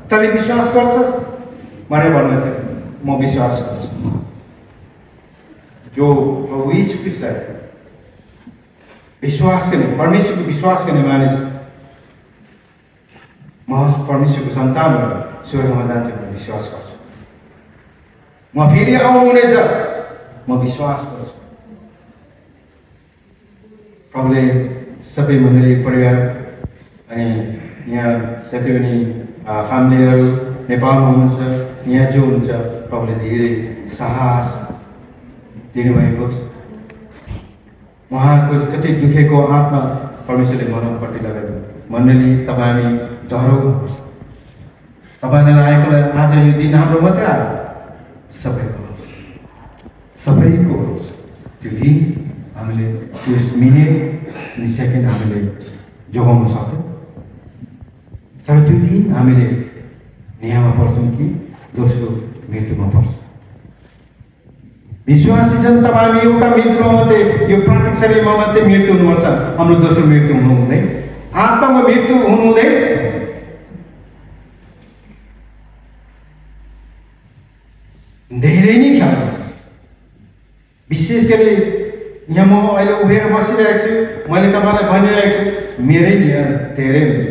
तैँले विश्वास गर्छस् भनेर भन्नु चाहिँ म विश्वास गर्छु। यो प्रभु यीशु ख्रीष्टलाई विश्वास गर्ने, परमेश्वरको विश्वास गर्ने मानिस म परमेश्वरको सन्तान भएर स्वर्गमा जान्छु भनेर विश्वास गर्छु। म फेरि आउनुहुनेछ म विश्वास गर्छु। प्रभुले सबै मण्डली परिवार अनि यहाँ जति पनि फ्यामिलीहरू नेपालमा हुनुहुन्छ, यहाँ जो हुनुहुन्छ, प्रभुले धेरै साहस दिनुभएको छ। उहाँको कति दुखेको आत्मा परमेश्वरले मनपट्टि लगाइदिनु। मण्डली तपाईँ हामी डराउनु, तपाईँलाई लागेकोलाई आज यो दिन हाम्रो मात्रै आयो, सबैको आउँछ, सबैको आउँछ। त्यो दिन हामीले त्यो मिनेट अनि सेकेन्ड हामीले जोगाउन सक्छौँ। तर त्यो दिन हामीले न्यायमा पर्छौँ कि दोस्रो मृत्युमा पर्छौँ। विश्वासी जन तपाईँ हामी एउटा मृत्युमा मात्रै, यो प्राकृतिक शरीरमा मात्रै मृत्यु हुनुपर्छ, हाम्रो दोस्रो मृत्यु हुनु हुँदैन, आत्मामा मृत्यु हुनु हुँदैन। धेरै नै ख्याल गर्नुपर्छ। विशेष गरी यहाँ म अहिले उभिएर बसिरहेको छु, मैले तपाईँलाई भनिरहेको छु, मेरै नियत धेरै हुन्छ,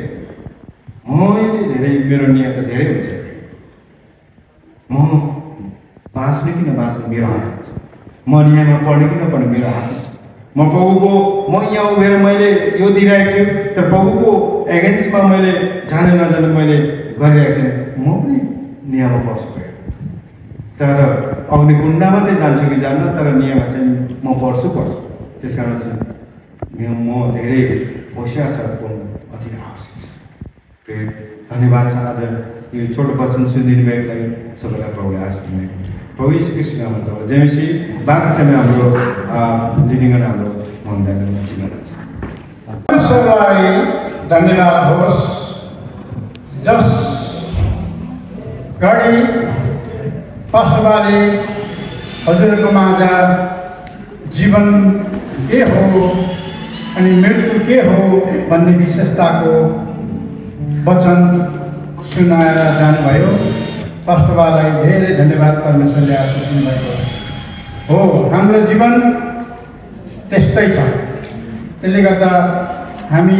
मैले धेरै, मेरो नियत त धेरै हुन्छ। म बाँच्नु कि नबाँच्नु मेरो हातमा छ, म न्यायमा पढ्ने कि नपढ्ने मेरो हातमा छ। म प्रभुको, म यहाँ उभिएर मैले यो दिइरहेको छु, तर प्रभुको एगेन्स्टमा मैले जाने नजाने मैले गरिरहेको छु, म पनि न्यायमा पर्छु। तर अग्नि कुण्डमा चाहिँ जान्छु कि जान्न, तर न्यायमा चाहिँ म पर्छु। त्यस कारण चाहिँ म धेरै होसियार हुनु अति आवश्यक छ। धन्यवाद छ आज यो छोटो वचन सुनिदिनु भएको लागि सबैलाई प्रभुले आशीष दिनुभएको छ। प्रभु यीशु ख्रीष्टको नाममा तपाईँ जयमसी बाँकी समय हाम्रो लिडिङ गर्न हाम्रो परमेश्वरलाई धन्यवाद होस् जस घडी पास्टरबाले हजुरहरूको माझ जीवन के हो अनि मृत्यु के हो भन्ने विशेषताको वचन सुनाएर जानुभयो। पास्टरबालाई धेरै धन्यवाद, परमेश्वरले आशीष दिनुभएको हो। हाम्रो जीवन त्यस्तै छ, त्यसले गर्दा हामी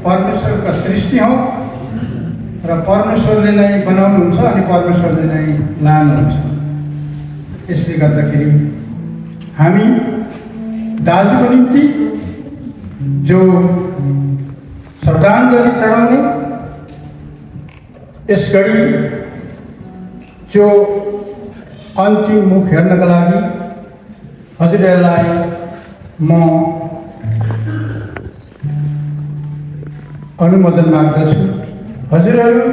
परमेश्वरको सृष्टि हौँ र परमेश्वरले नै बनाउनुहुन्छ अनि परमेश्वरले नै लानुहुन्छ। त्यसले गर्दाखेरि हामी दाजुको निम्ति जो श्रद्धाञ्जली चढाउने, यस घडी जो अन्तिम मुख हेर्नका लागि हजुरहरूलाई म अनुमोदन माग्दछु। हजुरहरूले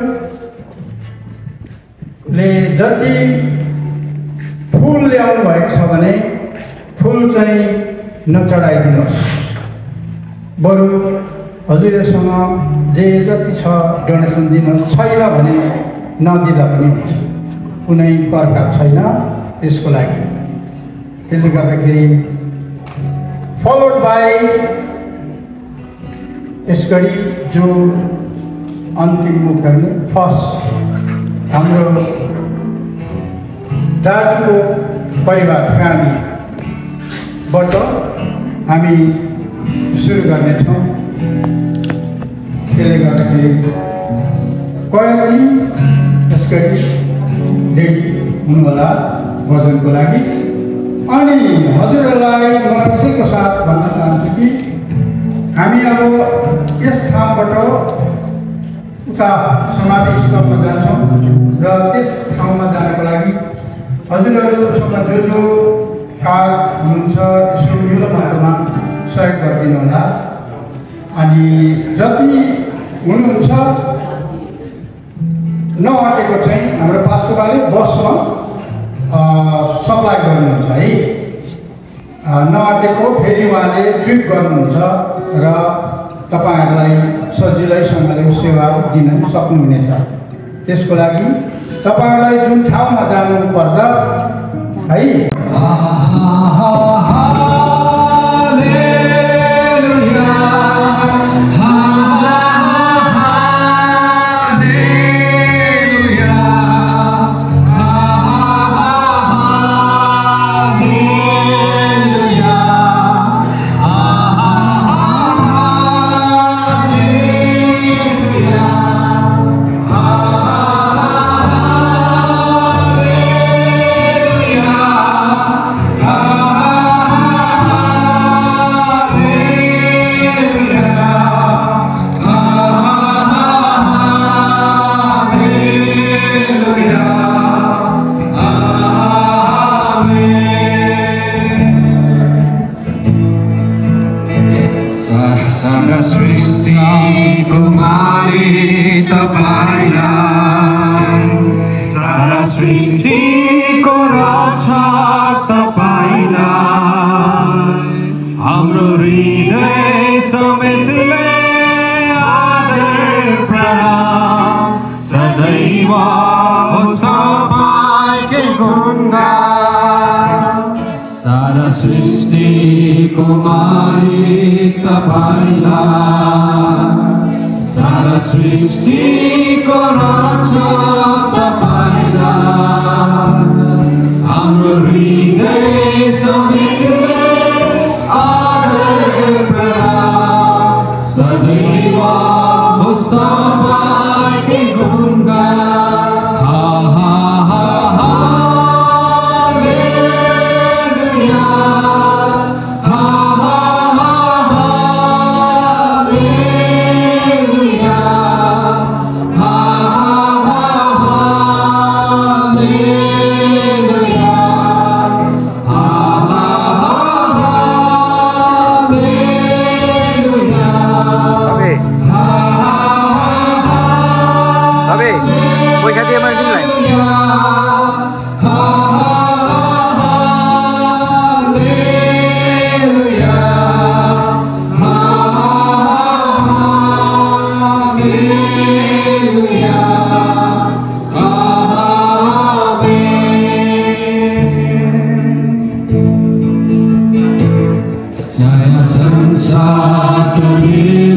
जति फुल ल्याउनु भएको छ भने फुल चाहिँ नचढाइदिनुहोस्, बरु हजुरहरूसँग जे जति छ डोनेसन दिनुहोस्। छैन भने नदिँदा पनि हुन्छ, कुनै पर्खा छैन त्यसको लागि। त्यसले गर्दाखेरि फलोड बाई यस घडी जो अन्तिम मुख हेर्ने फर्स्ट हाम्रो दाजुको परिवार फ्यामिलीबाट हामी सुरु गर्नेछौँ। त्यसले गर्दाखेरि कहिले यस घडी रेडी हुनुहोला भजनको लागि। अनि हजुरहरूलाई म यसैको साथ भन्न चाहन्छु कि हामी अब यस ठाउँबाट उता समाधि स्थलमा जान्छौँ र त्यस ठाउँमा जानको लागि हजुरहरूसँग जो कार हुनुहुन्छ यसो ठुलो मात्रामा सहयोग गरिदिनु होला। अनि जति हुनुहुन्छ नअटेको चाहिँ हाम्रो पास्टरबाले बसमा सप्लाई गर्नुहुन्छ है, नअटेको फेरि उहाँले ट्रिट गर्नुहुन्छ र तपाईँहरूलाई सजिलैसँगले सेवा दिन सक्नुहुनेछ। त्यसको लागि तपाईँहरूलाई जुन ठाउँमा जानु पर्दा है सृष्टिको रक्षा तपाईलाई हाम्रो हृदय समेतले आदर प्रणाम सदैव होस् तपाईकै गुणगान। सारा सृष्टिको मालिक तपाईलाई, सारा सृष्टिको रक्षा तपाईलाई हाम्रो हृदय समेत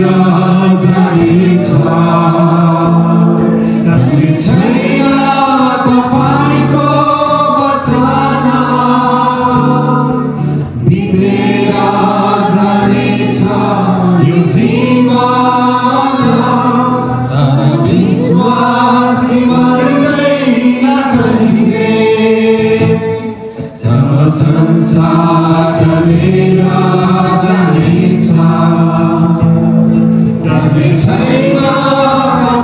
जानेछ लाग्ने छैन तपाईको वचन बितेर जानेछ यो जीवन तर विश्वासी मर्दैन कहिले जब संसार टलेर जानेछ लाग्ने छैन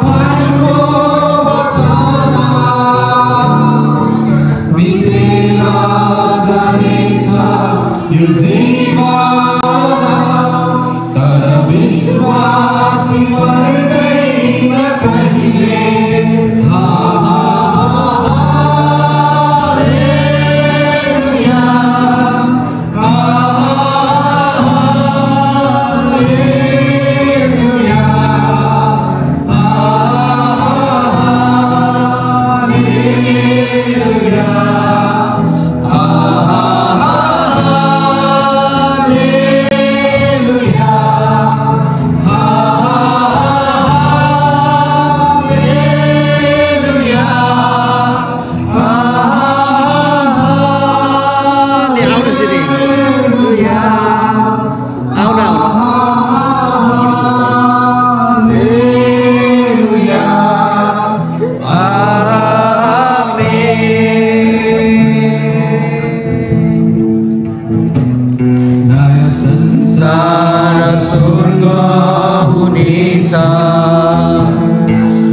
तपाईको वचन बितेर जानेछ यो जीवन तर विश्वासी मर्दैन कहिले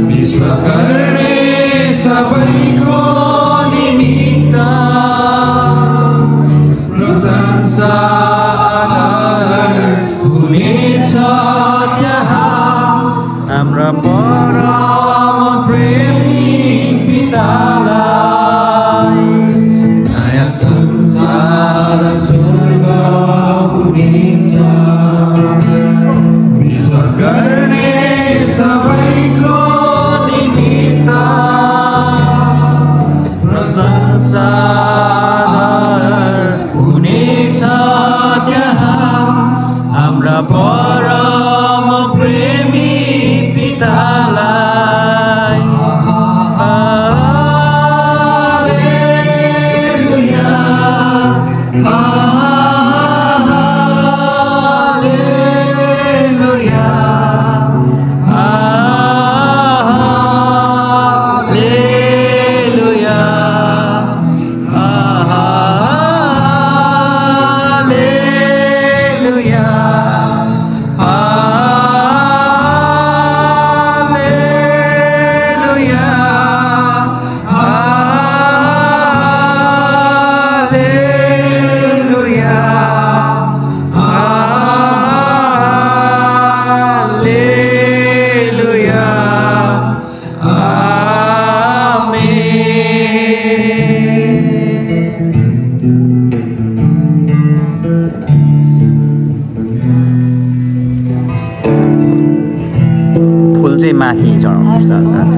विश्वास गर्ने सबैको निमित्त प्रशंसा हुनेछ त्यहाँ हाम्रा परम प्रेमी पितालाई नयाँ संसार स्वर्ग हुनेछ विश्वास गर्ने सबैको निमित्त प्रशंसा हुनेछ त्यहाँ हाम्रा परम प्रेमी पितालाई हालेलुया हालेलुया माथि चढाउनु जान्छ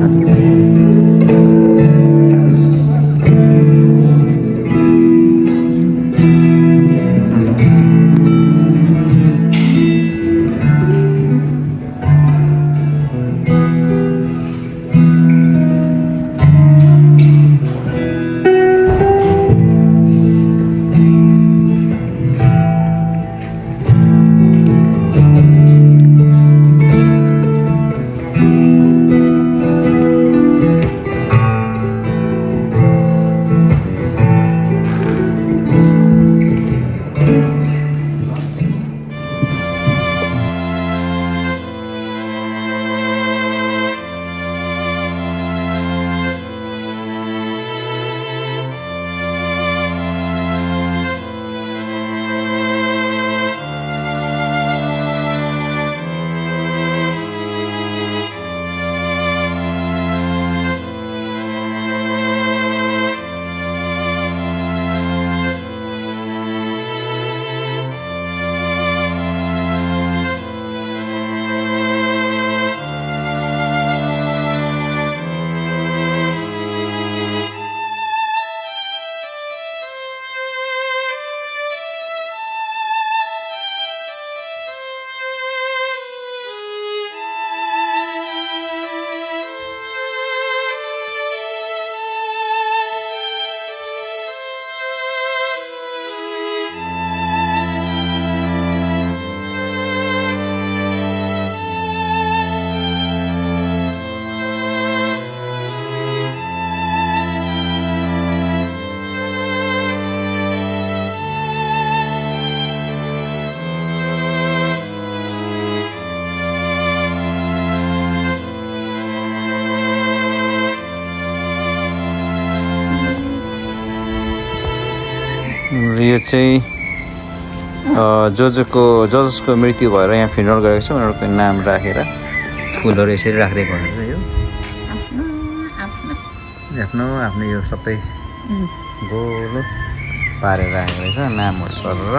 यो चाहिँ जसको मृत्यु भएर यहाँ फ्युनरल गरेको छ उनीहरूको नाम राखेर फुलहरू यसरी राख्दै गर्नुहुन्छ यो आफ्नो यो सबै गोलो पारेर राखेको रहेछ नामहरू सरेर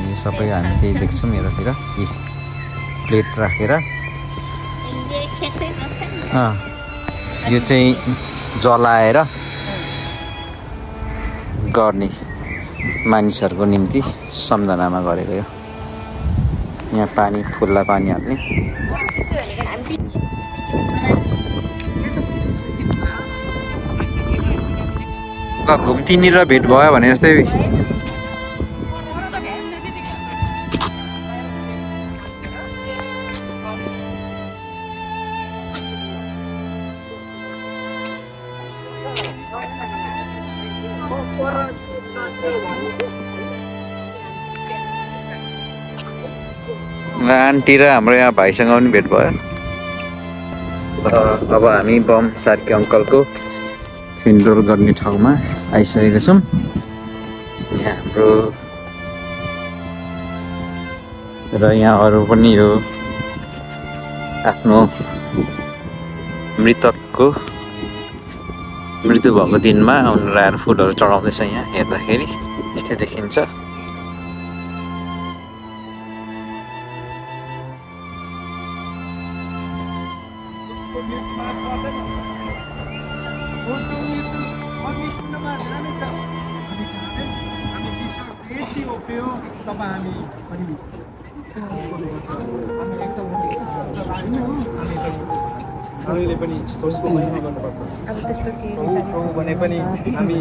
यो सबै हामी त्यही देख्छौँ यतातिर यी प्लेट राखेर यो चाहिँ जलाएर गर्ने मानिसहरूको निम्ति सम्झनामा गरेको यो यहाँ पानी फुल्ला पानी हाल्ने ल घुम्तीनिर भेट भयो भने जस्तै आन्टी र हाम्रो यहाँ भाइसँग पनि भेट भयो अब हामी बम सार्की अङ्कलको फ्युनरल गर्ने ठाउँमा आइसकेका छौँ यहाँ हाम्रो र यहाँ अरू पनि यो आफ्नो मृतकको मृत्यु भएको दिनमा उनीहरू आएर फुलहरू चढाउँदैछ यहाँ हेर्दाखेरि यस्तै देखिन्छ हामीले पनि सोचको महिना गर्नुपर्छ भने पनि हामी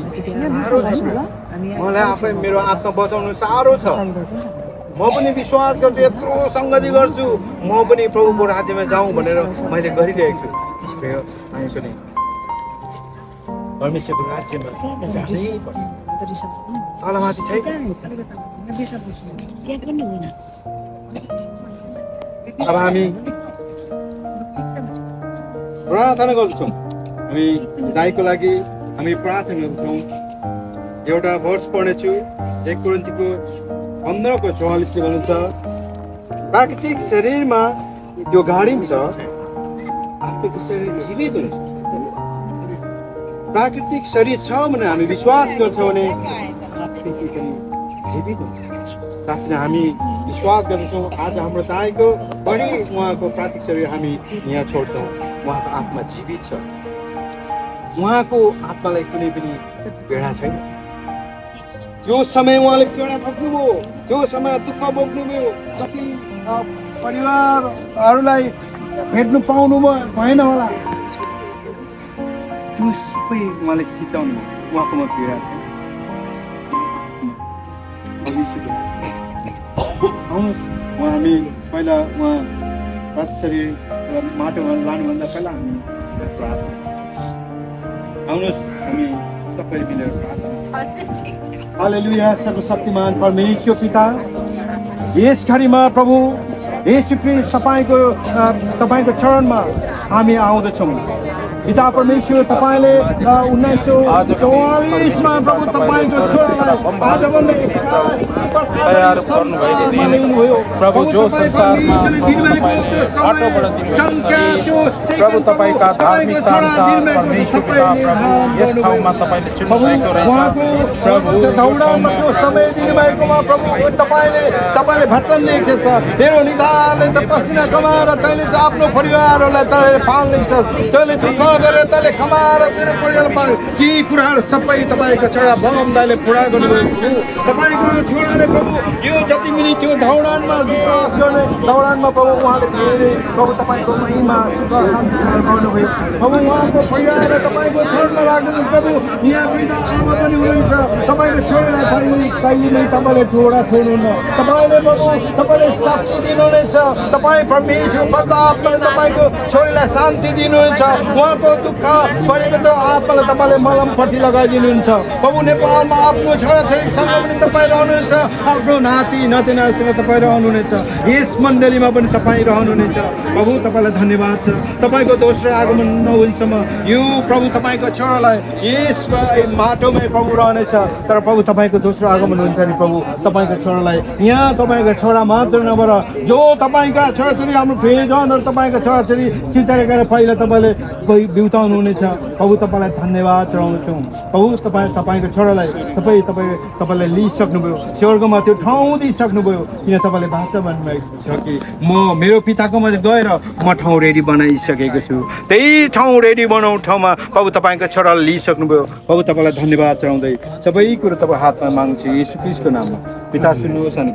मलाई आफै मेरो आत्मा बचाउनु साह्रो छ म पनि विश्वास गर्छु यत्रो सङ्गति गर्छु म पनि प्रभुको राज्यमा जाउँ भनेर मैले गरिरहेको छु हामी पनि परमेश्वरको राज्यमा तलमाथि छैन अब हामी प्रार्थना गर्छौँ हामी दाइको लागि हामी प्रार्थना गर्छौँ एउटा वर्ष पढ्नेछु 1 कोरिन्थीको 15:44 भन्छ प्राकृतिक शरीरमा यो गाडिन्छ आत्मिक शरीर जीवित हुन्छ प्राकृतिक शरीर छ भने हामी विश्वास गर्छौँ भने आत्मिक पनि जीवित हुन्छ साथै हामी विश्वास गर्छौँ आज हाम्रो दाइको बढी उहाँको प्राकृतिक शरीर हामी यहाँ छोड्छौँ उहाँको आत्मा जीवित छ उहाँको आत्मालाई कुनै पनि पीडा छैन त्यो समय उहाँले पीडा भोग्नुभयो त्यो समय दुःख भोग्नुभयो कति परिवारहरूलाई भेट्नु पाउनु भएन होला त्यो सबै उहाँले सिकाउनु उहाँकोमा पीडा छैन आउनुहोस् उहाँ हामी पहिला उहाँ प्राकृतिक शरीर माटोमा लानुभन्दा पहिला हामी प्रार्थना आउनुहोस् हामी सबै मिलेर प्रार्थना हालेलुया सर्वशक्तिमान परमेश्वर पिता यस घडीमा प्रभु येशू ख्रीष्ट तपाईँको चरणमा हामी आउँदछौँ पिता परमेश्वर तपाईँले 1944 मा प्रभु तपाईँको छोरालाई आजभन्दा 81 प्रभु जो संसारमा प्रभु तपाईँका धार्मिकता अनुसार परमेश्वर पिता प्रभु यस ठाउँमा तपाईँले चुन्नुभएको रहेछ प्रभु दौडाउमा त्यो समय दिनुभएकोमा प्रभु तपाईँले वचन लेखेको छ तेरो निधारले त पसिना कमाएर तैँले चाहिँ आफ्नो परिवारहरूलाई तैँले पाल्नेछ तैँले दुःख गरेर तैँले कमाएर तेरो परिवार पाल ती कुराहरू सबै तपाईँको छोरा बम दाइले पुरा गर्नुभएको तपाईँको छोराले प्रभु यो जति पनि त्यो दौडानमा विश्वास गर्ने दौडानमा प्रभु उहाँले धेरै प्रभु तपाईँको महिमा गर्नुभयो प्रभु उहाँको परिवारलाई तपाईँको छोरामा राख्नु प्रभु यहाँ वृद्ध आमा पनि हुनुहुन्छ तपाईँको छोरालाई कहिले तपाईँले छोरा छोड्नुहुन्न तपाईँले प्रभु तपाईँले शान्ति दिनुहुनेछ तपाईँ परमेश्वर परमात्माले तपाईँको छोरीलाई शान्ति दिनुहुन्छ उहाँको दुःख परेको त आत्मालाई तपाईँले मलमपट्टि लगाइदिनुहुन्छ प्रभु नेपालमा आफ्नो छोराछोरीसँग पनि तपाईँ रहनुहुनेछ आफ्नो नाति नातिनाहरूसँग तपाईँ रहनुहुनेछ यस मण्डलीमा पनि तपाईँ रहनुहुनेछ प्रभु तपाईँलाई धन्यवाद छ तपाईँको दोस्रो आगमन नहुन्सम्म यो प्रभु तपाईँको छोरालाई यस माटोमै प्रभु रहनेछ तर प्रभु तपाईँको दोस्रो आगमन हुन्छ नि प्रभु तपाईँको छोरालाई यहाँ तपाईँको छोरा मात्र नभएर जो तपाईँका छोराछोरी हाम्रो प्रियजनहरू तपाईँका छोराछोरी सितारे गएर पहिला तपाईँले कोही बिउताउनु हुनेछ प्रभु तपाईँलाई धन्यवाद चढाउँछौँ प्रभु तपाईँको छोरालाई तपाईँले लिइसक्नुभयो स्वर्गमा त्यो ठाउँ दिइसक्नुभयो किन तपाईँले भाषा भन्नुभएको छ कि म मेरो पिताकोमा गएर म ठाउँ रेडी बनाइसकेको छु त्यही ठाउँ रेडी बनाउने ठाउँमा प्रभु तपाईँको छोरालाई लिइसक्नुभयो प्रभु तपाईँलाई धन्यवाद चढाउँदै सबै कुरो तपाईँ हातमा माग्छु यीशु ख्रीष्टको नाममा पिता सुन्नुहोस् अनि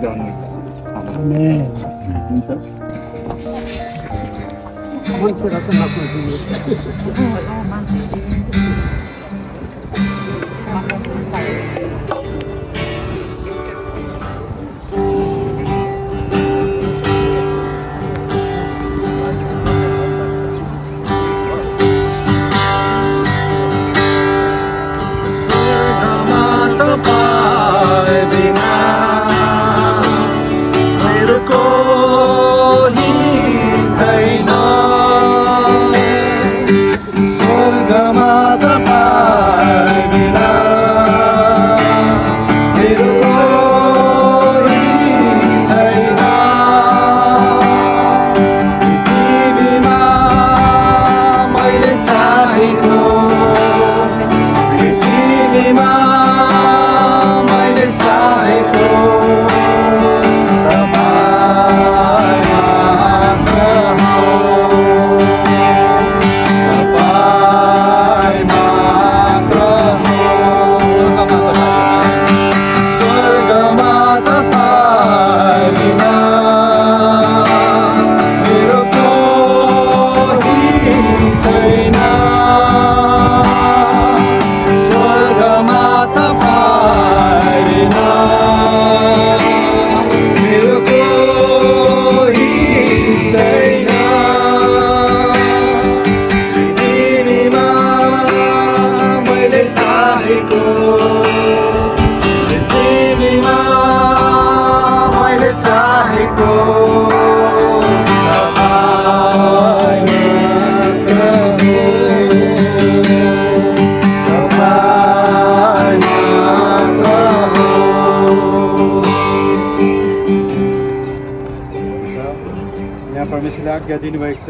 आज्ञा दिनुभएको छ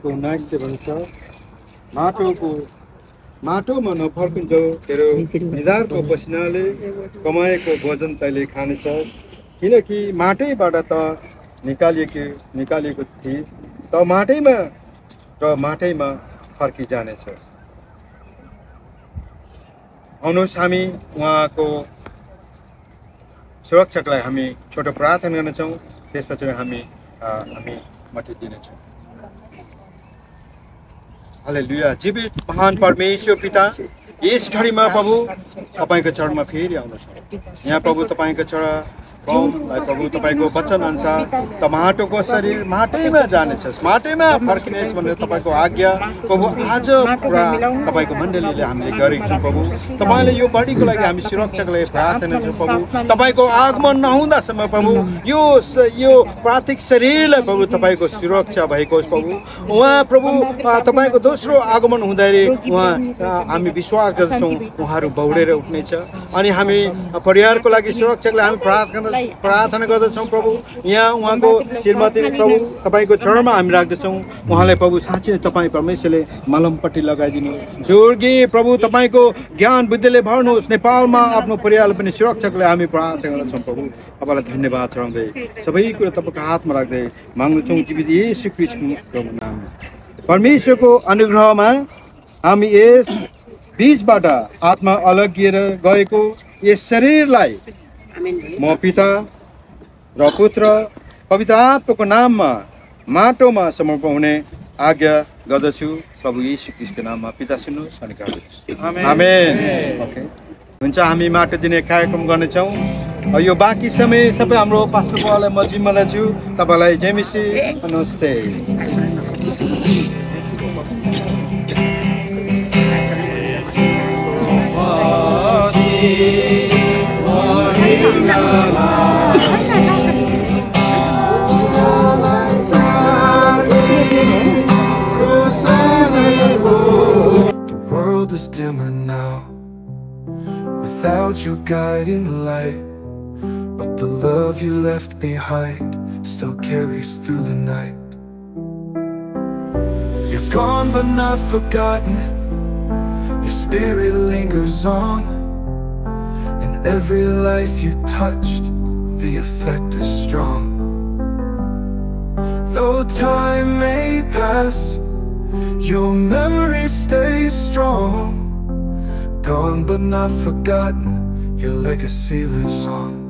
19 भन्छ माटोमा नफर्किन्छौ तेरो निधारको पसिनाले कमाएको भोजन तैँले खानेछ किनकि माटैबाट त निकालिएको थिइस् त माटैमा फर्किजानेछस् आउनुहोस् हामी उहाँको सुरक्षकलाई हामी छोटो प्रार्थना गर्नेछौँ त्यसपछि हामी मटिदिनेछौँ हालेलुया जीवित महान परमेश्वर पिता यस घडीमा प्रभु तपाईँको चरणमा फेरि आउनुहोस् यहाँ प्रभु तपाईँको छोरा प्रभु तपाईँको वचन अनुसार त माटोको शरीर माटैमा जानेछस् माटैमा फर्किनेछ भनेर तपाईँको आज्ञा प्रभु आज पुरा तपाईँको मण्डलीले हामीले गरेको छौँ प्रभु तपाईँले यो बडीको लागि हामी सुरक्षाको लागि प्रार्थना गर्छौँ प्रभु तपाईँको आगमन नहुँदासम्म प्रभु यो प्राथिक शरीरलाई प्रभु तपाईँको सुरक्षा भएको होस् प्रभु उहाँ प्रभु तपाईँको दोस्रो आगमन हुँदाखेरि उहाँ हामी विश्वास गर्छौँ उहाँहरू बौडेर उठ्नेछ अनि हामी परिवारको लागि सुरक्षाको लागि हामी प्रार्थना गर्दछौँ प्रभु यहाँ उहाँको श्रीमती प्रभु तपाईँको चरणमा हामी राख्दछौँ उहाँलाई प्रभु साँच्चै तपाईँ परमेश्वरले मलमपट्टि लगाइदिनु जोर्गी प्रभु तपाईँको ज्ञान बुद्धिले भर्नुहोस् नेपालमा आफ्नो परिवारलाई पनि सुरक्षाको लागि हामी प्रार्थना गर्दछौँ प्रभु तपाईँलाई धन्यवाद चढाउँदै सबै कुरो तपाईँको हातमा राख्दै माग्दछौँ जीवित येशू ख्रीष्टको नाममा परमेश्वरको अनुग्रहमा हामी यस बीचबाट आत्मा अलगिएर गएको यस शरीरलाई म पिता र पुत्र पवित्र आत्माको नाममा माटोमा समर्पण हुने आज्ञा गर्दछु प्रभु येशू ख्रीष्टको नाममा पिता सुन्नुहोस् अनि आमेन ओके हुन्छ हामी माटो दिने कार्यक्रम गर्नेछौँ यो बाँकी समय सबै हाम्रो पास्टर बाबुलाई म जिम्मा दिन्छु तपाईँलाई जय मसीह नमस्ते The world is dimmer now. your guiding light, but the love you left behind still carries through the night. You're gone but not forgotten, your spirit lingers on. In every life you touched, the effect is strong. Though time may pass, your memory stays strong. Gone but not forgotten, your legacy lives on.